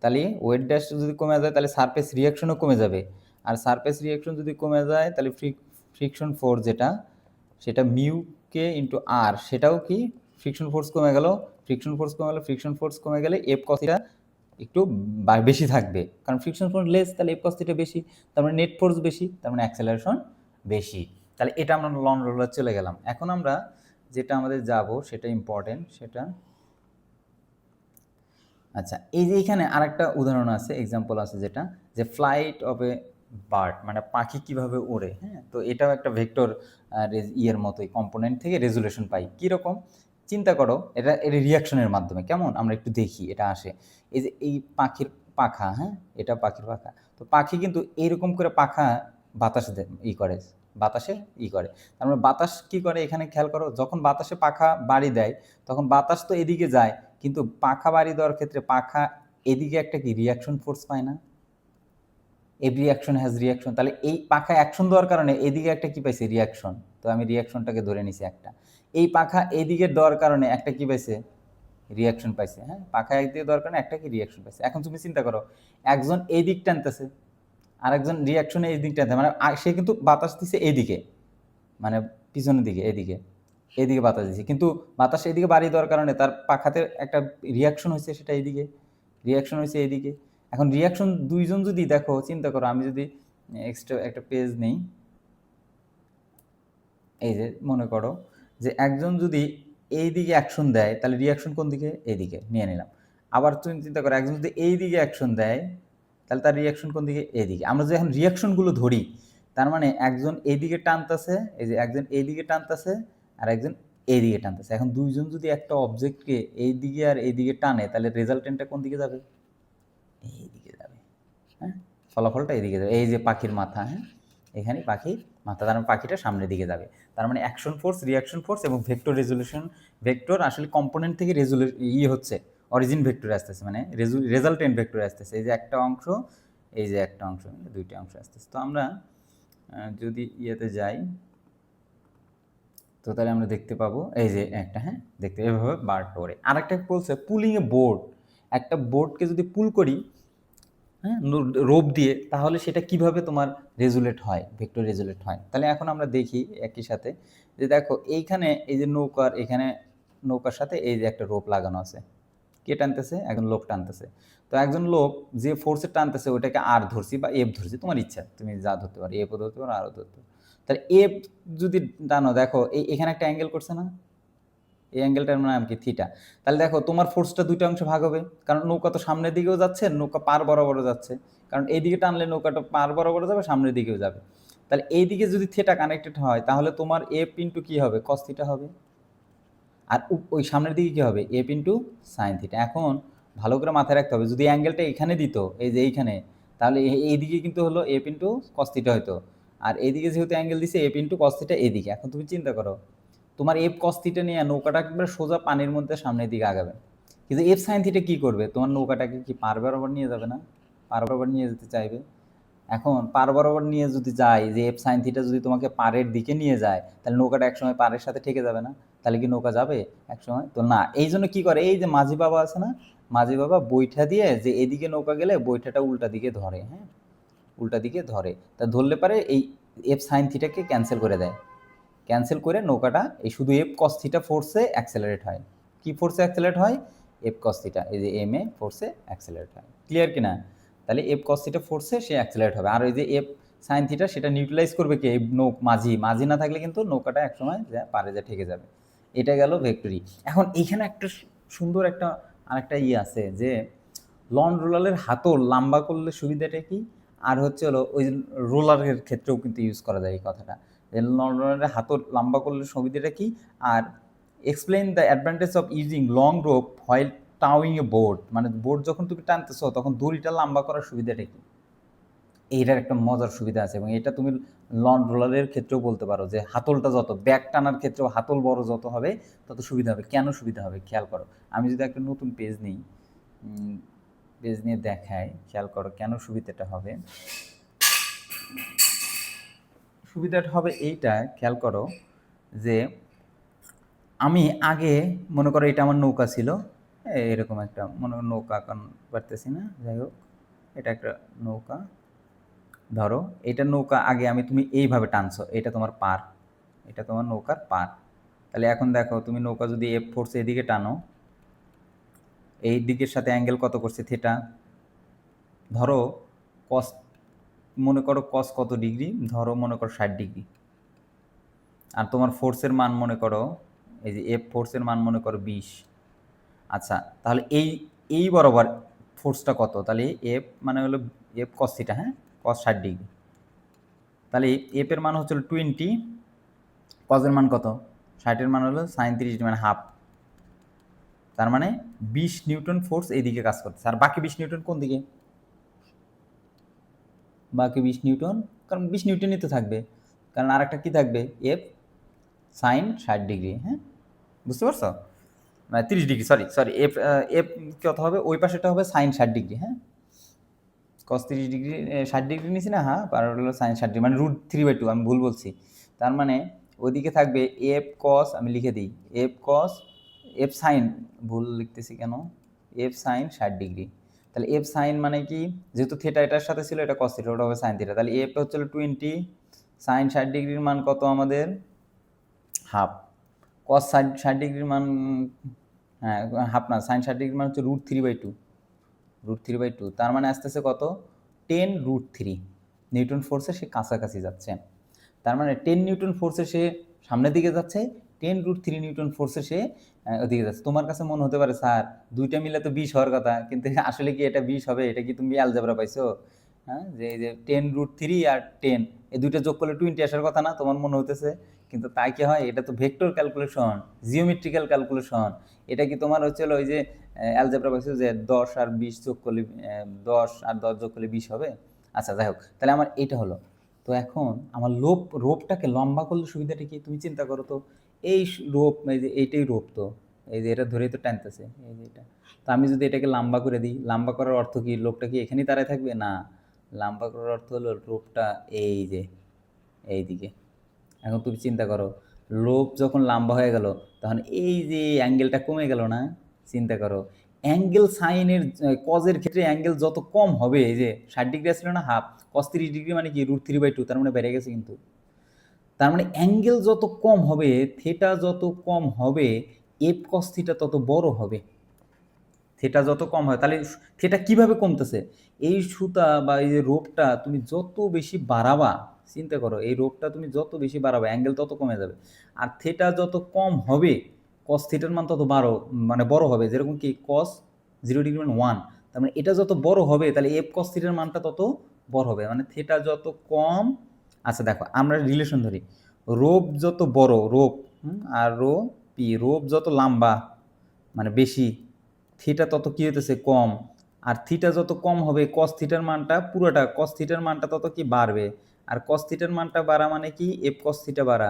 তাহলে ওয়েট ড্যাশ যদি কমে যায় তাহলে সারফেস রিয়াকশনও কমে যাবে, আর সারফেস রিয়াকশন যদি কমে যায় তাহলে ফ্রিকশন ফোর্স যেটা, সেটা মিউ কে ইন্টু আর, সেটাও কি ফ্রিকশন ফোর্স কমে গেল, ফ্রিকশন ফোর্স কমে গেল, ফ্রিকশন ফোর্স কমে গেলে এফ কস থিটা একটু বেশি থাকবে, কারণ ফ্রিকশন ফোর্স লেস, তাহলে এফ কস থিটা বেশি, তার মানে নেট ফোর্স বেশি, তার মানে অ্যাক্সেলারেশন বেশি। তাহলে এটা আমরা লন রোলার চলে গেলাম। এখন আমরা যেটা আমাদের যাব সেটা ইম্পর্টেন্ট, সেটা আচ্ছা, এই যে এখানে আরেকটা উদাহরণ আছে, এক্সাম্পল আছে, যেটা যে ফ্লাইট অফ এ বার্ড, মানে পাখি কিভাবে ওড়ে। হ্যাঁ, তো এটাও একটা ভেক্টর ইয়ের মতোই, কম্পোনেন্ট থেকে রেজুলেশন পাই। কীরকম চিন্তা করো, এটা এর রিয়াকশনের মাধ্যমে কেমন আমরা একটু দেখি এটা আসে। এই যে এই পাখির পাখা, হ্যাঁ এটা পাখির পাখা, তো পাখি কিন্তু এইরকম করে পাখা বাতাসে করে, বাতাসে করে, তার মানে বাতাস কি করে এখানে খেয়াল করো, যখন বাতাসে পাখা বাড়ি দেয় তখন বাতাস তো এদিকে যায়, কিন্তু পাখা বাড়ি দেওয়ার ক্ষেত্রে পাখা এদিকে একটা কি রিয়াকশন ফোর্স পায় না, এভরি অ্যাকশন হ্যাজ রিয়াকশন, তাহলে এই পাখা অ্যাকশন দেওয়ার কারণে এদিকে একটা কি পাইছে, রিয়াকশন। তো আমি রিয়াকশনটাকে ধরে নিছি একটা। এই পাখা এইদিকে দেওয়ার কারণে একটা কি পাইছে, রিয়াকশন পাইছে। হ্যাঁ, পাখা একদিকে দেওয়ার কারণে একটা কি রিয়াকশন পাইছে। এখন তুমি চিন্তা করো, একজন এই দিক টানতেছে, আরেকজন রিয়াকশনে এই দিক টানতে, মানে সে কিন্তু বাতাস দিছে এইদিকে, মানে পিছনের দিকে, এদিকে এদিকে বাতাস দিছে, কিন্তু বাতাস এদিকে বাড়িয়ে দেওয়ার কারণে তার পাখাতে একটা রিয়াকশন হয়েছে, সেটা এইদিকে রিয়াকশন হয়েছে এইদিকে। এখন রিয়াকশন দুইজন যদি দেখো, চিন্তা করো, আমি যদি এক্সট্রা একটা পেজ নেই, এই যে মনে করো যে একজন যদি এই দিকে অ্যাকশন দেয়, তাহলে রিয়াকশন কোন দিকে, এইদিকে নিয়ে নিলাম। আবার তুমি চিন্তা করো, একজন যদি এই দিকে অ্যাকশন দেয়, তাহলে তার রিয়াকশন কোন দিকে, এইদিকে। আমরা যে এখন রিয়াকশনগুলো ধরি, তার মানে একজন এইদিকে টানতেছে, এই যে একজন এইদিকে টানতেছে আর একজন এইদিকে টানতেছে। এখন দুইজন যদি একটা অবজেক্টকে এইদিকে আর এইদিকে টানে, তাহলে রেজাল্টেন্টটা কোন দিকে যাবে, এইদিকে যাবে। হ্যাঁ, ফলাফলটা এইদিকে যাবে। এই যে পাখির মাথা, হ্যাঁ, এখানে পাখির মাথা, তার মানে পাখিটা সামনের দিকে যাবে। তার মানে অ্যাকশন ফোর্স, রিয়াকশন ফোর্স এবং ভেক্টর রেজুলেশন, ভেক্টর আসলে কম্পোনেন্ট থেকে হচ্ছে, অরিজিন ভেক্টরে আসতেছে, মানে রেজাল্টেন্ট ভেক্টরে আসতেছে। এই যে একটা অংশ, এই যে একটা অংশ, দুইটা অংশ আসতেছে। তো আমরা যদি ইয়েতে যাই, তো তাহলে আমরা দেখতে পাবো এই যে একটা, হ্যাঁ, দেখতে এভাবে বার করে। আরেকটা বলছে পুলিং এ বোর্ড, একটা বোর্ডকে যদি পুল করি, হ্যাঁ, রোপ দিয়ে, তাহলে সেটা কিভাবে তোমার রেজুলেট হয়, ভেক্টর রেজুলেট হয়। তাহলে এখন আমরা দেখি একই সাথে যে দেখো এইখানে এই যে নৌকার, এখানে নৌকার সাথে এই যে একটা রোপ লাগানো আছে, কে টানতেছে, একজন লোক টানতেছে। তো একজন লোক যে ফোর্সে টানতেছে ওইটাকে আর ধরছি বা এফ ধরছি, তোমার ইচ্ছা, তুমি যা ধরতে পারো, এফও ধরতে পারো, আরও ধরতে পারো। তাহলে এফ যদি টানো, দেখো এখানে একটা অ্যাঙ্গেল করছে না, এই অ্যাঙ্গেলটার নাম কি, থিটা। তাহলে দেখো তোমার ফোর্সটা দুইটা অংশে ভাগ হবে, কারণ নৌকা তো সামনের দিকেও যাচ্ছে, নৌকা পার বরাবরও যাচ্ছে, কারণ এইদিকে টানলে নৌকাটা পার বরাবর যাবে, সামনের দিকেও যাবে। তাহলে এইদিকে যদি থিটা কানেক্টেড হয়, তাহলে তোমার এফ ইন্টু কী হবে, কস থিটা হবে। আর ওই সামনের দিকে কী হবে, এফ ইন্টু সাইন থিটা। এখন ভালো করে মাথায় রাখতে হবে, যদি অ্যাঙ্গেলটা এখানে দিত, এই যে এইখানে, তাহলে এইদিকে কিন্তু হলো এফ ইন্টু কস থিটা হতো। আর এইদিকে যেহেতু অ্যাঙ্গেল দিছে, এফ ইন্টু কস থিটা এইদিকে। এখন তুমি চিন্তা করো, তোমার এফ কস থিটা নিয়ে নৌকাটা একবারে সোজা পানির মধ্যে সামনের দিকে আগাবে, কিন্তু এফ সাইন থিটা কী করবে, তোমার নৌকাটাকে কি পার বরাবর নিয়ে যাবে না, পার বরাবর নিয়ে যেতে চাইবে। এখন পার বরাবর নিয়ে যদি যায়, যে এফ সাইন থিটা যদি তোমাকে পারের দিকে নিয়ে যায়, তাহলে নৌকাটা একসময় পারের সাথে ঠেকে যাবে না, তাহলে কি নৌকা যাবে একসময়, তো না। এই জন্য কী করে, এই যে মাঝি বাবা আছে না, মাঝি বাবা বৈঠা দিয়ে, যে এদিকে নৌকা গেলে বৈঠাটা উল্টা দিকে ধরে, হ্যাঁ, উল্টা দিকে ধরে, তা ধরলে পারে এই এফ সাইন থিটাকে ক্যান্সেল করে দেয়, ক্যান্সেল করে নৌকাটা এই শুধু এফ কস থিটা ফোর্সে অ্যাক্সেলারেট হয়। কি ফোর্সে অ্যাক্সেলারেট হয়, এফ কস থিটা, এই যে এম এ ফোর্সে অ্যাক্সেলারেট হয়। ক্লিয়ার কি না? তাহলে এফ কস থিটা ফোর্সে সে অ্যাক্সেলারেট হবে, আর ওই যে এফ সাইন থিটা সেটা নিউট্রালাইজ করবে কি, এই মাঝি, মাঝি না থাকলে কিন্তু নৌকাটা একসময় যা পারে যা ঠেকে যাবে। এটা গেল ভেক্টরি। এখন এইখানে একটা সুন্দর একটা আরেকটা আছে যে লন রোলারের হাতল লম্বা করলে সুবিধাটা কি, আর হচ্ছে হলো ওই রোলারের ক্ষেত্রেও কিন্তু ইউজ করা যায় এই কথাটা, যে লন রোলারের হাতল লম্বা করলে সুবিধাটা কি, আর explain the advantage of using long rope while towing a board, মানে বোর্ড যখন তুমি টানতেছো তখন দড়িটা লম্বা করার সুবিধাটা কি, এইটার একটা মজার সুবিধা আছে। এবং এটা তুমি লন রোলারের ক্ষেত্রেও বলতে পারো, যে হাতলটা যত ব্যাক টানার ক্ষেত্রেও হাতল বড় যত হবে তত সুবিধা হবে। কেন সুবিধা হবে খেয়াল করো, আমি যদি একটা নতুন পেজ নিই, পেজ নিয়ে দেখাই, খেয়াল করো কেন সুবিধাটা হবে। সুবিধাটা হবে এইটা, খেয়াল করো যে আমি আগে মনে করো এটা আমার নৌকা ছিল, এরকম একটা মনে করো নৌকা, কারণ পারতেছি না, যাই হোক এটা একটা নৌকা, ধরো এটা নৌকা, আগে তুমি এইভাবে টানছো, এটা তোমার পার, এটা তোমার নৌকার পার। তাহলে এখন দেখো তুমি নৌকা যদি এফ ফোর্সে এদিকে টানো, এই দিকের সাথে অ্যাঙ্গেল কত করছে, থিটা, ধরো কস, মনে করো কস কত ডিগ্রি, ধরো মনে করো 60 ডিগ্রি, আর তোমার ফোর্সের মান মনে করো, এই যে এফ ফোর্সের মান মনে করো 20। আচ্ছা, তাহলে এই বরাবর ফোর্সটা কত, তাহলে এফ মানে হলো এফ কস থিটা, হ্যাঁ, কস 60 ডিগ্রি, তাহলে এফের মান হচ্ছে 20, কজের মান কত, 60-এর মান হলো সাইন 30 মানে হাফ, তার মানে 20 নিউটন ফোর্স এইদিকে কাজ করতেছে, আর বাকি 20 নিউটন কোন দিকে, বাকি 20 নিউটন, কারণ 20 নিউটনই তো থাকবে, কারণ আর একটা কী থাকবে, এফ সাইন 60 ডিগ্রি, হ্যাঁ, বুঝতে পারছো, মানে 30 ডিগ্রি, সরি এফ এফ কত হবে, ওই পাশেটা হবে সাইন 60 ডিগ্রি, হ্যাঁ, cos 30 ডিগ্রি 60 ডিগ্রি নিছি না, হ্যাঁ, আর হলো sin 60 ডিগ্রি, মানে √3/2, আমি ভুল বলছি। তার মানে ওইদিকে থাকবে f cos, আমি লিখে দিই f cos, f sin, ভুল লিখতেছি কেন, f sin 60 ডিগ্রি। তাহলে f sin মানে কি, যেহেতু থিটা এটার সাথে ছিল, এটা cos থিটা, ওটা হবে sin থিটা, তাহলে f হচ্ছে 20, sin 60 ডিগ্রির মান কত আমাদের, হাফ। cos 60 ডিগ্রির মান, হ্যাঁ হাফ না, sin 60 ডিগ্রির মান হচ্ছে √3/2, তার মানে আসতেছে কত, 10√3 নিউটন ফোর্সে সে কাছাকাছি যাচ্ছে। তার মানে 10 নিউটন ফোর্সে সে সামনের দিকে যাচ্ছে, 10√3 নিউটন ফোর্সে সে ওদিকে যাচ্ছে। তোমার কাছে মনে হতে পারে স্যার দুইটা মিলে তো 20 হওয়ার কথা, কিন্তু আসলে কি এটা 20 হবে? এটা কি তুমি অ্যালজেব্রা পাইছো? হ্যাঁ, যে এই যে 10√3 আর 10 এই দুইটা যোগ করলে 20 আসার কথা না, তোমার মনে হতেছে, কিন্তু তাই কি হয়? এটা তো ভেক্টর ক্যালকুলেশন, জিওমেট্রিক্যাল ক্যালকুলেশন। এটা কি তোমার হচ্ছিল ওই যে অ্যালজেব্রা পাইছো যে 10 আর 20 যোগ করলে 10 আর 10 যোগ করলে 20 হবে? আচ্ছা যাই হোক, তাহলে আমার এটা হলো। তো এখন আমার রোপটাকে লম্বা করলে সুবিধাটা কি তুমি চিন্তা করো তো। এই রোপ, এই যে এইটাই রোপ, তো এই যে এটা ধরেই তো টানতেছে, এই যে এটা। তো আমি যদি এটাকে লম্বা করে দিই, লম্বা করার অর্থ কি, লোকটা কি এখানেই দাঁড়ায় থাকবে? না, লম্বা করার অর্থ হলো রোপটা এই যে এইদিকে। এখন তুমি চিন্তা করো, লোভ যখন লম্বা হয়ে গেল, তখন এই যে অ্যাঙ্গেলটা কমে গেল না? চিন্তা করো, অ্যাঙ্গেল সাইনের কজের ক্ষেত্রে অ্যাঙ্গেল যত কম হবে, এই যে 60 ডিগ্রি আসলে না, হাফ cos 30 ডিগ্রি মানে কি √3/2, তার মানে বেড়ে গেছে কিন্তু। তার মানে অ্যাঙ্গেল যত কম হবে, থিটা যত কম হবে, f cos থিটা তত বড় হবে। থিটা যত কম হয়, তাহলে থিটা কিভাবে কমতেছে? এই সুতা বা এই যে রোপটা তুমি যত বেশি বাড়াবা, চিন্তা করো, এই রোপটা তুমি যত বেশি বাড়াবা অ্যাঙ্গেল তত কমে যাবে। আর থিটা যত কম হবে, cos থিটার মান তত মানে বড় হবে। যেরকম কি cos 0 ডিগ্রি মানে 1, তার মানে এটা যত বড় হবে, তাহলে f cos থিটার মানটা তত বড় হবে, মানে থিটা যত কম। আচ্ছা দেখো, আমরা রিলেশন ধরি, রোপ যত বড়, রোপ আর রোপ যত লম্বা মানে বেশি, থিটা তত কি হইতেছে, কম। আর থিটা যত কম হবে, cos থিটার মানটা পুরোটা, cos থিটার মানটা তত কি বাড়বে। আর cos থিটার মানটা বাড়া মানে কি, f cos থিটা বাড়া।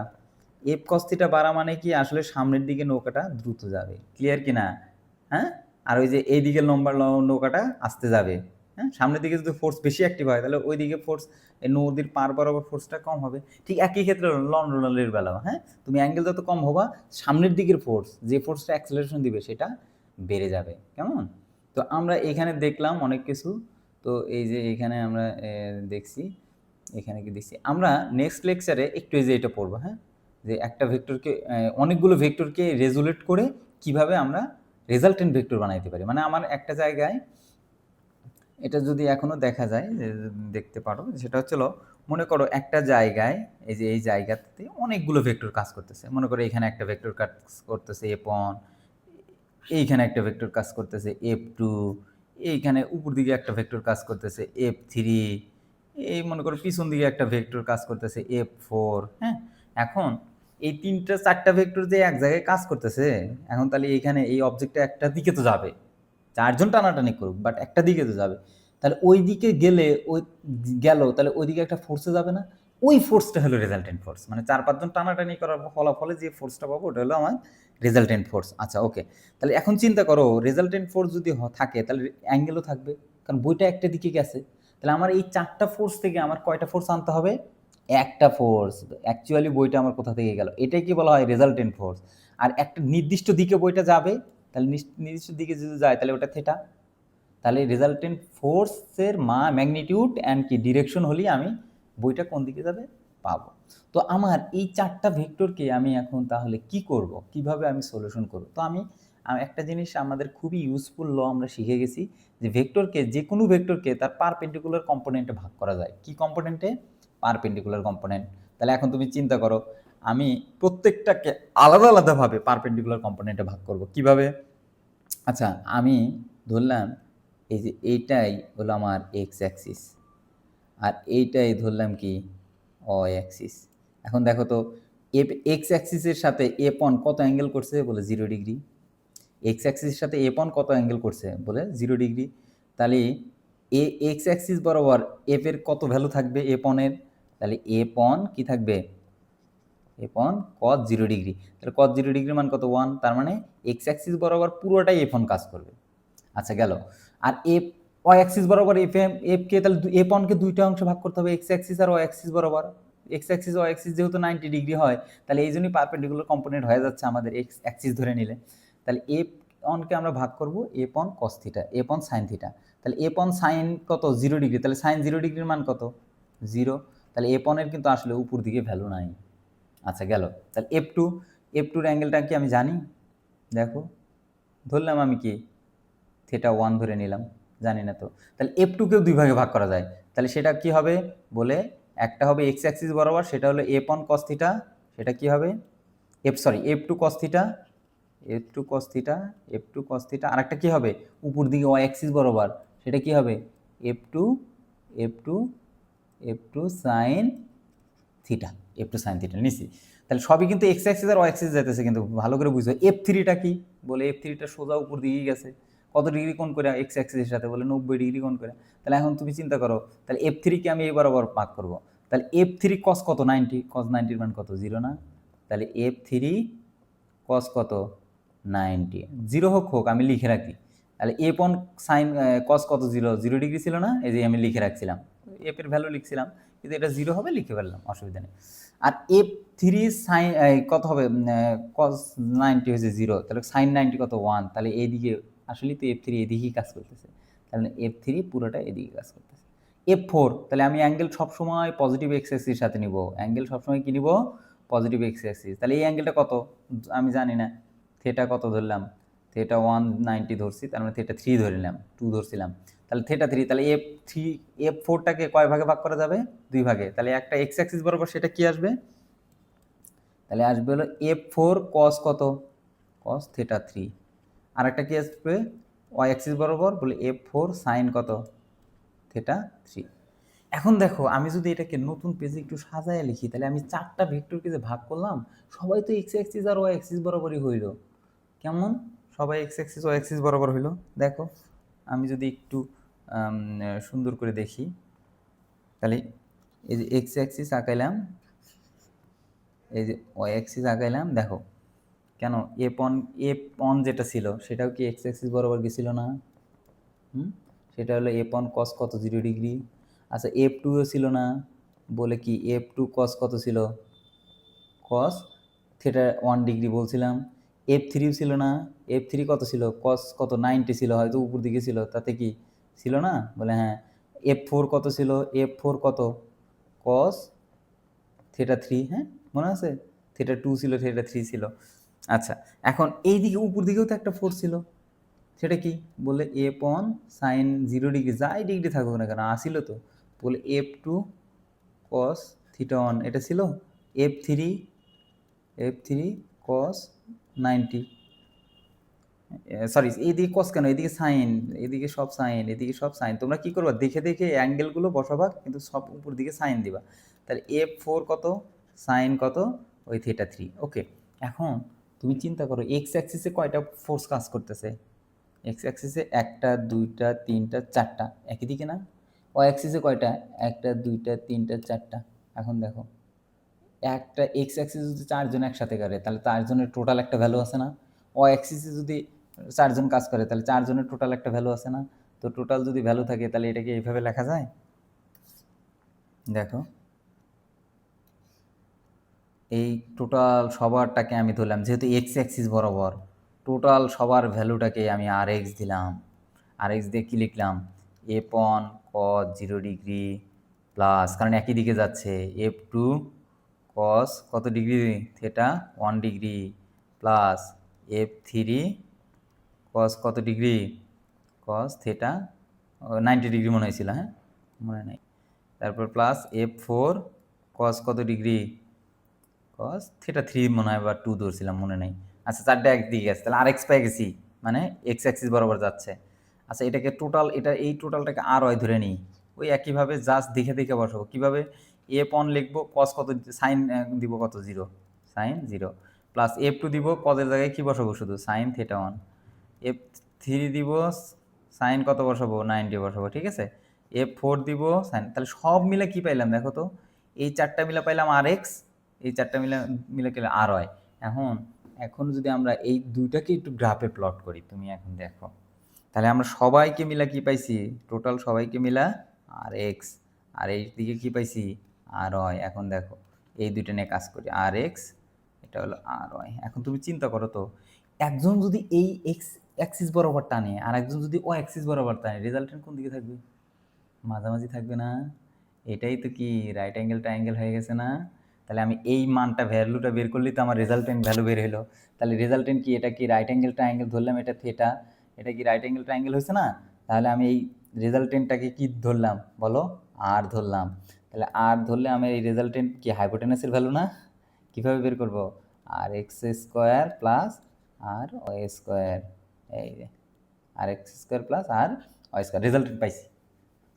f cos থিটা বাড়া মানে কি, আসলে সামনের দিকে নৌকাটা দ্রুত যাবে। ক্লিয়ার কি না? হ্যাঁ, আর ওই যে এইদিকে লম্বা নৌকাটা আসতে যাবে। হ্যাঁ, সামনের দিকে যদি ফোর্স বেশি অ্যাক্টিভ হয়, তাহলে ওইদিকে ফোর্স, এই নদীর পার বরাবর ফোর্সটা কম হবে। ঠিক একই ক্ষেত্রে লন্ডনের বেলাও, হ্যাঁ, তুমি অ্যাঙ্গেল যত কম হবা, সামনের দিকের ফোর্স, যে ফোর্সটা অ্যাক্সেলারেশন দিবে, সেটা বেড়ে যাবে। কেমন? তো আমরা এখানে দেখলাম অনেক কিছু। তো এই যে এখানে আমরা দেখছি, এখানে কি দেখছি আমরা নেক্সট লেকচারে একটু এই যে এটা পড়বো, হ্যাঁ, যে একটা ভেক্টরকে, অনেকগুলো ভেক্টরকে রেজুলেট করে কিভাবে আমরা রেজাল্টেন্ট ভেক্টর বানাইতে পারি। মানে আমার একটা জায়গায় এটা যদি এখনো দেখা যায়, দেখতে পারো, সেটা হচ্ছিল, মনে করো একটা জায়গায়, এই যে এই জায়গাতে অনেকগুলো ভেক্টর কাজ করতেছে। মনে করো এখানে একটা ভেক্টর কাজ করতেছে f1, এইখানে একটা ভেক্টর কাজ করতেছে f2, এইখানে উপর দিকে একটা ভেক্টর কাজ করতেছে f3, এই মনে করো পিছন দিকে একটা ভেক্টর কাজ করতেছে f4। হ্যাঁ, এখন এই 3-4টা ভেক্টর যে এক জায়গায় কাজ করতেছে, এখন তাহলে এইখানে এই অবজেক্টটা একটা দিকে তো যাবে, 4জন টানাটানি করুক, বাট একটা দিকে তো যাবে। তাহলে ওই দিকে গেলে, ওই গেল, তাহলে ওই দিকে একটা ফোর্সে যাবে না? ওই ফোর্সটা হলো রেজাল্টেন্ট ফোর্স। মানে 4-5জন টানাটানি করার ফলাফলে যে ফোর্সটা পাবো, ওটা হলো আমার রেজাল্টেন্ট ফোর্স। আচ্ছা ওকে, তাহলে এখন চিন্তা করো, রেজাল্টেন্ট ফোর্স যদি থাকে, তাহলে অ্যাঙ্গেলও থাকবে, কারণ বইটা একটা দিকে গেছে। তাহলে আমার এই 4টা ফোর্স থেকে আমার কয়টা ফোর্স আনতে হবে? একটা ফোর্স। অ্যাকচুয়ালি বইটা আমার কোথা থেকে গেল, এটাই কি বলা হয় রেজাল্টেন্ট ফোর্স। আর একটা নির্দিষ্ট দিকে বইটা যাবে, তাহলে নির্দিষ্ট দিকে যদি যায়, তাহলে ওটা থিটা। তাহলে রেজাল্টেন্ট ফোর্সের ম্যাগনিটিউড অ্যান্ড কি ডিরেকশন হলেই আমি বইটা কোন দিকে যাবে পাবো। তো আমার এই 4টা ভেক্টরকে আমি এখন তাহলে কি করব, কিভাবে আমি সলিউশন করব? তো আমি একটা জিনিস আমাদের খুবই ইউজফুল ল আমরা শিখে গেছি, যে ভেক্টরকে, যে কোনো ভেক্টরকে তার পারপেন্ডিকুলার কম্পোনেন্টে ভাগ করা যায়। কি কম্পোনেন্টে? Perpendicular component. তাহলে এখন তুমি চিন্তা করো, আমি প্রত্যেকটাকে আলাদা আলাদাভাবে পারপেন্ডিকুলার কম্পোনেন্টে ভাগ করব কিভাবে? আচ্ছা, আমি ধরলাম এই যে এইটাই হলো আমার এক্স অ্যাক্সিস, আর এইটাই ধরলাম কি ওয়াই অ্যাক্সিস। এখন দেখো তো, এক্স অ্যাক্সিসের সাথে f1 কত অ্যাঙ্গেল করছে বলে 0 ডিগ্রি। এক্স অ্যাক্সিসের সাথে f1 কত অ্যাঙ্গেল করছে বলে 0 ডিগ্রি। তাহলে এক্স অ্যাক্সিস বরাবর এফ এর কত ভ্যালু থাকবে f1 এর? তাহলে f1 কি থাকবে? f1 cos 0 degree. তাহলে cos 0 ডিগ্রির মান কত? 1। তার মানে এক্স অ্যাক্সিস বরাবর পুরোটাই f1 কাজ করবে। আচ্ছা গেল। আর ওয়াই অ্যাক্সিস বরাবর এফকে তাহলে এফ অনকে দুইটা অংশে ভাগ করতে হবে, এক্স অ্যাক্সিস আর ওয়াই অ্যাক্সিস বরাবর। এক্স অ্যাক্সিস ওয়াই অ্যাক্সিস যেহেতু 90 ডিগ্রি হয়, তাহলে এই জন্যই পারপেন্ডিকুলার কম্পোনেন্ট হয়ে যাচ্ছে আমাদের এক্স অ্যাক্সিস ধরে নিলে। তাহলে এফ অনকে আমরা ভাগ করব F one cos theta, F one sine theta. তাহলে এফ অন সাইন কত 0 ডিগ্রি, তাহলে সাইন 0 ডিগ্রির মান কত 0। তাহলে এফ অনের কিন্তু আসলে উপর দিকে ভ্যালু নাই। আচ্ছা গেল। তাহলে এফ টুর অ্যাঙ্গেলটা কি আমি জানি? দেখো ধরলাম আমি কি থিটা 1 ধরে নিলাম, জানি না তো। তাহলে এফ টুকেও দুই ভাগে ভাগ করা যায়, তাহলে সেটা কি হবে বলে একটা হবে এক্স অ্যাক্সিস বরাবর, সেটা হলো এফ অন কস থিটা, সেটা কি হবে F two cos theta, F two cos theta. আর একটা কি হবে উপর দিকে ওয়াই অ্যাক্সিস বরাবর, সেটা কি হবে এফ টু সাইন থিটা, নিছি। তাহলে সবই কিন্তু এক্স অ্যাক্সিস আর ওয়াই অ্যাক্সিস যেতেছে, কিন্তু ভালো করে বুঝো এফ থ্রিটা কি বলে এফ থ্রিটা সোজা উপর দিকেই গেছে, কত ডিগ্রি কোণ করে এক্স অ্যাক্সিসের সাথে বলে 90 ডিগ্রি কোণ করে। তাহলে এখন তুমি চিন্তা করো, তাহলে এফ থ্রিকে আমি এই বরাবর ভাগ করবো, তাহলে এফ থ্রি কস কত 90, কস 90-র মান কত 0 না? তাহলে এফ থ্রি কস কত 90, 0 হোক আমি লিখে রাখি। তাহলে এফ অন সাইন কস কত 0 ডিগ্রি ছিল না, এই যে আমি লিখে রাখছিলাম, এফ এর ভ্যালু লিখছিলাম, কিন্তু এটা 0 হবে লিখে ফেললাম, অসুবিধা নেই। আর এফ থ্রি সাইন কত হবে কস 90 হয়েছে 0, তাহলে সাইন 90 কত 1, তাহলে এইদিকে আসলে তো এফ থ্রি এদিকেই কাজ করতেছে, তাহলে এফ থ্রি পুরোটা এদিকে কাজ করতেছে। এফ ফোর, তাহলে আমি অ্যাঙ্গেল সবসময় পজিটিভ এক্স অ্যাক্সিসের সাথে নিব, অ্যাঙ্গেল সবসময় কি নিব পজিটিভ এক্স অ্যাক্সিস। তাহলে এই অ্যাঙ্গেলটা কত আমি জানি না, থিটা কত ধরলাম, থিটা 190 ধরছি, তার মানে থিটা 3 ধরে নিলাম, 2 ধরছিলাম, তাহলে থিটা 3। তাহলে এফ ফোরটাকে কয় ভাগে ভাগ করা যাবে? 2 ভাগে। তাহলে একটা এক্স অ্যাক্সিস বরাবর সেটা কি আসবে, তাহলে আসবে হলো এফ ফোর কস কত কস থিটা 3, আর একটা কি আসবে ওয়াই অ্যাক্সিস বরাবর বলে এফ ফোর সাইন কত থিটা 3। এখন দেখো আমি যদি এটাকে নতুন পেজে একটু সাজায় লিখি, তাহলে আমি 4টা ভেক্টরকে যে ভাগ করলাম সবাই তো এক্স অ্যাক্সিস আর ওয়াই অ্যাক্সিস বরাবরই হইল। কেমন সবাই এক্স অ্যাক্সিস ওয়াই অ্যাক্সিস বরাবর হইল? দেখো আমি যদি একটু সুন্দর করে দেখি, তাহলে এই যে এক্স অ্যাক্সিস আঁকাইলাম, এই যে ওয়াই অ্যাক্সিস আঁকাইলাম, দেখো কেন এফ অন যেটা ছিল সেটাও কি এক্স অ্যাক্সিস বরাবর গেছিল না? সেটা হলো এফ অন কস কত 0 ডিগ্রি। আচ্ছা এফ টুও ছিল না, বলে কি এফ টু কস কত ছিল কস থিটা 1 ডিগ্রি বলছিলাম। এফ থ্রিও ছিল না, এফ থ্রি কত ছিল কস কত 90 ছিল, হয়তো উপর দিকে ছিল, তাতে কি ছিল না বলে হ্যাঁ। এফ ফোর কত ছিল, এফ ফোর কত কস থিটা 3, হ্যাঁ মনে আছে, থিটা 2 ছিল, থিটা 3 ছিল। আচ্ছা এখন এই দিকে উপর দিকেও তো একটা ফোর ছিল, সেটা কি বলে এফ অন সাইন 0 ডিগ্রি, যাই ডিগ্রি থাকুক না কেন আসিল তো, বলে এফ টু কস থিটা 1 এটা ছিল, এফ থ্রি কস 90, সরি এইদিকে কস কেন, এদিকে সাইন, এদিকে সব সাইন, এদিকে সব সাইন। তোমরা কি করবা দেখে দেখে অ্যাঙ্গেলগুলো বসাবা, কিন্তু সব উপর দিকে সাইন দিবা। তাহলে এফ ফোর কত সাইন কত ওই থিটা 3। ওকে, এখন তুমি চিন্তা করো এক্স অ্যাক্সিসে কয়টা ফোর্স কাজ করতেছে? এক্স অ্যাক্সিসে 1টা 2টা 3টা 4টা, একই দিকে না? ওয়াই অ্যাক্সিসে কয়টা? 1টা 2টা 3টা 4টা। এখন দেখো একটা এক্স অ্যাক্সিস যদি 4 জন একসাথে করে, তাহলে 4 জনের টোটাল একটা ভ্যালু আছে না? ওয়াই অ্যাক্সিসে যদি 4 জন কাজ করে, তাহলে 4 জনের টোটাল একটা ভ্যালু আছে না? তো টোটাল যদি ভ্যালু থাকে, তাহলে এটাকে এইভাবে লেখা যায়। দেখো এই টোটাল সবারটাকে আমি ধরলাম, যেহেতু এক্স অ্যাক্সিস বরাবর, টোটাল সবার ভ্যালুটাকে আমি আর এক্স দিলাম। আর এক্স দিয়ে কী লিখলাম? এফ অন কস 0 ডিগ্রি প্লাস, কারণ একই দিকে যাচ্ছে, এফ টু কস কত degree theta 1 degree plus F three কস কত ডিগ্রি কস থিটা 90 ডিগ্রি মনে হয়েছিল, হ্যাঁ মনে নেই। তারপর প্লাস এফ ফোর কস কত ডিগ্রি কস থিটা 3 মনে হয় বা 2 ধরছিলাম, মনে নেই। আচ্ছা 4টা একদিকে গেছে, তাহলে আর এক্স পেয়ে গেছি, মানে এক্স অ্যাক্সিস বরাবর যাচ্ছে। আচ্ছা এটাকে টোটাল, এই টোটালটাকে আর ওয়াই ধরে নিই, ওই একইভাবে জাস্ট দেখে দেখে বসাবো। কীভাবে? এফ অন লিখবো কস কত, সাইন দিব কত 0, সাইন 0 প্লাস এফ টু দিব কজের জায়গায় কী বসাবো শুধু সাইন থিটা 1, এফ থ্রি দিব সাইন কত বসাবো 90 বসাবো, ঠিক আছে। এফ ফোর দিব সাইন, তাহলে সব মিলে কি পাইলাম দেখো তো, এই 4টা মিলে পাইলাম আর এক্স, এই 4টা মিলে গেলে আর ওয়াই। এখন যদি আমরা এই দুইটাকে একটু গ্রাফে প্লট করি, তুমি এখন দেখো, তাহলে আমরা সবাইকে মিলা কি পাইছি, টোটাল সবাইকে মিলা আর এক্স, আর এই দিকে কি পাইছি আর ওয়াই। এখন দেখো এই দুইটা নিয়ে কাজ করি, আর এক্স এটা হলো আর ওয়াই। এখন তুমি চিন্তা করো তো, একজন যদি এই এক্স অ্যাক্সিস বরাবর টানে আর একজন যদি ও অ্যাক্সিস বরাবর টানে, রেজাল্টেন্ট কোন দিকে থাকবে? মাঝামাঝি থাকবে না? এটাই তো কি রাইট অ্যাঙ্গেল ট্রায়াঙ্গেল হয়ে গেছে না? তাহলে আমি এই মানটা ভ্যালুটা বের করলেই তো আমার রেজাল্টেন্ট ভ্যালু বের হলো। তাহলে রেজাল্টেন্ট কি, এটা কি রাইট অ্যাঙ্গেল ট্রায়াঙ্গেল ধরলাম, এটা থিটা, এটা কি রাইট অ্যাঙ্গেল ট্রায়াঙ্গেল হয়েছে না? তাহলে আমি এই রেজাল্টেন্টটাকে কি ধরলাম বলো, আর ধরলাম। তাহলে আর ধরলে আমি এই রেজাল্টেন্ট কি হাইপোটেনাসের ভ্যালু না? কীভাবে বের করবো? আর এক্স স্কোয়ার প্লাস আর ওয়াই স্কোয়ার, এই যে আর এক্স স্কোয়ার প্লাস আর ওয়াই স্কোয়ার, রেজাল্টেন্ট পাইছি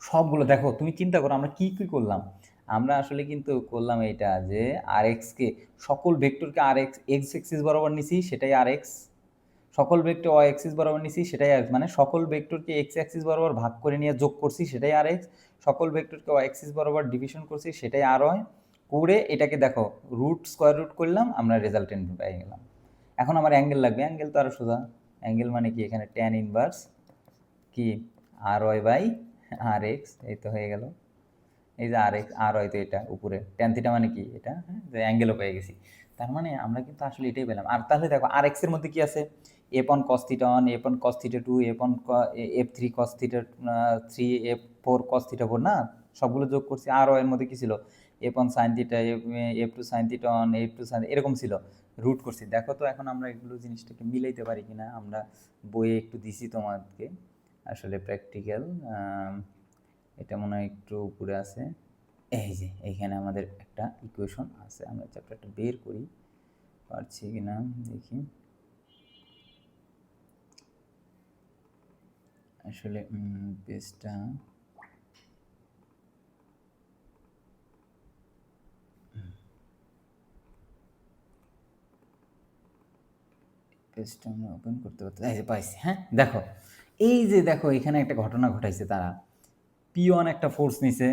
সবগুলো। দেখো তুমি চিন্তা করো আমরা কি কি করলাম, আমরা আসলে কিন্তু করলাম এইটা যে আর এক্সকে সকল ভেক্টরকে আর এক্স এক্স এক্সিস বরাবর নিছি সেটাই আর এক্স, সকল ভেক্টর ওয়াই এক্সিস বরাবর নিছি সেটাই আর, মানে সকল ভেক্টরকে এক্স অ্যাক্সিস বরাবর ভাগ করে নিয়ে যোগ করছি সেটাই আর এক্স, সকল ভেক্টরকে ওয়াই এক্সিস বরাবর ডিভিশন করছি সেটাই আর ওয়াই। করে এটাকে দেখো রুট স্কোয়ার রুট করলাম, আমরা রেজাল্টেন্ট পেয়ে গেলাম। এখন আমার অ্যাঙ্গেল লাগবে, অ্যাঙ্গেল তো আরও সোজা, অ্যাঙ্গেল মানে কি এখানে ট্যান ইনভার্স কি আর ওয়াই বাই আর এক্স, এই তো হয়ে গেল। এই যে আর এক্স আর ওয়াই তো এটা উপরে, ট্যান থিটা মানে কি এটা, হ্যাঁ অ্যাঙ্গেলও পেয়ে গেছি। তার মানে আমরা কিন্তু আসলে এটাই পেলাম। আর তাহলে দেখো আর এক্সের মধ্যে কি আছে, F one cos theta one, F one cos theta two, F one F three cos theta three, F four cos theta four না, সবগুলো যোগ করছি। আর ওয়াই এর মধ্যে কি ছিল, F one sine theta, F two sine theta one, F two sine, এরকম ছিল, রুট করছি। দেখো তো এখন আমরা এগুলো জিনিসটাকে মিলাইতে পারি কিনা, আমরা বইয়ে একটু দিছি তোমাদেরকে আসলে প্র্যাকটিক্যাল, এটা মনে হয় একটু উপরে আছে। এই যে এইখানে আমাদের একটা ইকুয়েশন আছে, আমরা চ্যাপ্টারটা বের করি, পারছি কিনা দেখি। আসলে পেজটা পেজটা আমরা ওপেন করতে পারতে, এই যে পাইছি। হ্যাঁ দেখো এই যে দেখো এখানে একটা ঘটনা ঘটাইছে, তারা পি ওয়ান একটা ফোর্স নিছে,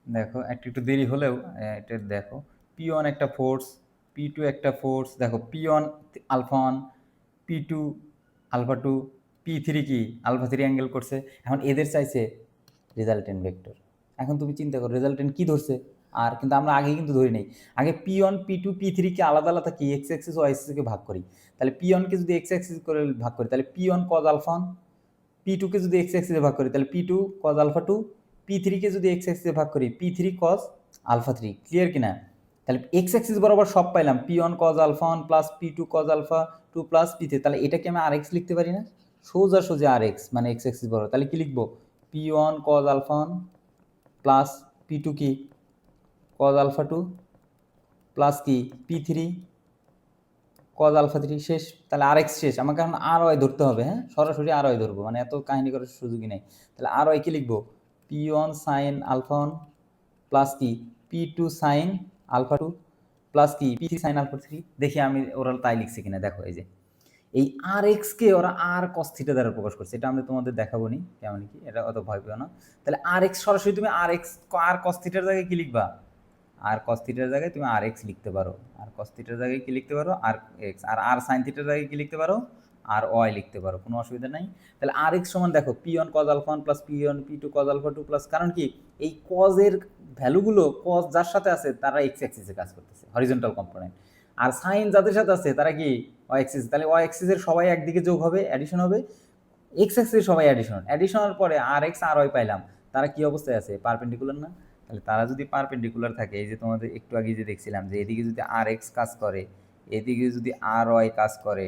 দেখো একটু একটু দেরি হলেও এটা দেখো, পি ওয়ান একটা ফোর্স, পি টু একটা ফোর্স, দেখো P one alpha one, P two alpha two, P three কি আলফা থ্রি অ্যাঙ্গেল করছে। এখন এদের চাইছে রেজাল্টেন্ট ভেক্টর। এখন তুমি চিন্তা করো রেজাল্টেন্ট কি ধরছে আর, কিন্তু আমরা আগে কিন্তু ধরি নেই, আগে P one P two P থ্রিকে আলাদা আলাদা কি এক্স অ্যাক্সিস ওয়াই অ্যাক্সিসকে ভাগ করি। তাহলে পি ওয়ানকে যদি এক্স অ্যাক্সিস করে ভাগ করি তাহলে P one cos alpha one, P টুকে যদি এক্স অ্যাক্সিসে ভাগ করি তাহলে P two cos alpha two, P থ্রিকে যদি এক্স অ্যাক্সিসে ভাগ করি P three cos alpha three. Clear কিনা? তাহলে এক্স অ্যাক্সিস বরাবর সব পাইলাম, P one cos alpha one plus P two cos alpha two plus P three. তাহলে এটাকে আমি আর এক্স লিখতে পারি না? সোজা সোজা আর এক্স মানে এক্স অ্যাক্সিস বরাবর। তাহলে কি লিখবো, P one cos alpha one plus P two কি কজ আলফা টু প্লাস কি P three cos alpha three, শেষ। তাহলে আর এক্স শেষ, আমাকে এখন আর ওয়াই ধরতে হবে। হ্যাঁ সরাসরি আর ওয়াই ধরবো, মানে এত কাহিনী করার সুযোগই নেই। তাহলে আর ওয়াই কি লিখবো, P one sine alpha one plus কি P two sine alpha two plus কি P three sine alpha three. দেখি আমি ওরা তাই লিখছি কিনা, দেখো এই যে এই আর এক্সকে ওরা আর কস থিটা দ্বারা প্রকাশ করছে, এটা আমি তোমাদের দেখাবো নি কেমন কি, এটা অত ভয় পেও না। তাহলে আর এক্স সরাসরি তুমি আর এক্স আর কস থিটার জায়গায় কি লিখবা, আর কস থিটার জায়গায় তুমি আর এক্স লিখতে পারো, আর কস থিটার জায়গায় কি লিখতে পারো আর এক্স, আর আর সাইন থিটার জায়গায় কি লিখতে পারো আর ওয়াই লিখতে পারো, কোনো অসুবিধা নাই। তাহলে আর এক্স সমান দেখো P one cos alpha one plus P one P two cos alpha two plus, কারণ কি এই কজের ভ্যালুগুলো কজ যার সাথে আছে তারা এক্স অ্যাক্সিসে কাজ করতেছে, হরিজন্টাল কম্পোনেন্ট। আর সাইন যাদের সাথে আছে তারা কি ওয়াই অ্যাক্সিস, তাহলে ওয়াই অ্যাক্সিসের সবাই একদিকে যোগ হবে, অ্যাডিশন হবে, এক্স অ্যাক্সিসের সবাই অ্যাডিশন, অ্যাডিশনের পরে আর এক্স আর ওয়াই পাইলাম, তারা কি অবস্থায় আছে, পারপেন্ডিকুলার না? তাহলে তারা যদি পারপেন্ডিকুলার থাকে, এই যে তোমাদের একটু আগে যে দেখছিলাম যে এদিকে যদি আর এক্স কাজ করে এদিকে যদি আর ওয়াই কাজ করে,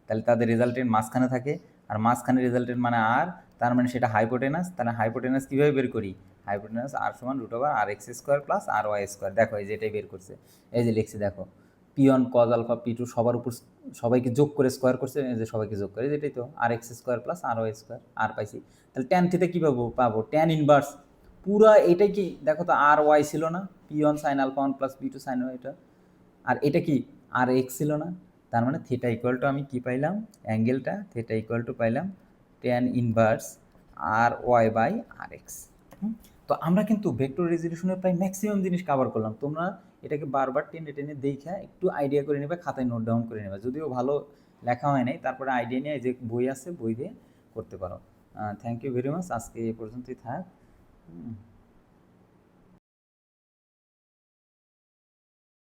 তাহলে তাদের রেজাল্টেন্ট মাঝখানে থাকে, আর মাঝখানে রেজাল্টেন্ট মানে আর, তার মানে সেটা হাইপোটেনাস। তাহলে হাইপোটেনাস কীভাবে বের করি, হাইপোটেনাস আর সমান রুট ওভার আর এক্স স্কোয়ার প্লাস আর ওয়াই স্কোয়ার। দেখো এই যে এটাই বের করছে, এই যে লিখছি দেখো P one cos alpha P two সবার উপর সবাইকে যোগ করে স্কোয়ার করছে, এই যে সবাইকে যোগ করে যেটাই তো আর এক্স স্কোয়ার প্লাস আর ওয়াই স্কোয়ার, আর পাইছি। তাহলে ট্যান থিটা কী পাবো ট্যান ইনভার্স পুরা এটাই কি, দেখো তো আর ওয়াই ছিল না, P one sine alpha one plus P two sine Y, এটা আর এটা কি আর এক্স ছিল না, তার মানে থিটা ইকুয়াল টু আমি কি পাইলাম, অ্যাঙ্গেলটা থিটা ইকুয়াল টু পাইলাম tan inverse R Y by R X. তো আমরা কিন্তু ভেক্টর রেজলিউশনের প্রায় ম্যাক্সিমাম জিনিস কভার করলাম, তোমরা এটাকে বারবার টেনে টেনে দেখে একটু আইডিয়া করে নেবে, খাতায় নোট ডাউন করে নেবে, যদিও ভালো লেখা হয় নাই, তারপরে আইডিয়া নিয়ে যে বই আছে বই দিয়ে করতে পারো। থ্যাংক ইউ ভেরি মাচ, আজকে এই পর্যন্তই থাক। হুম।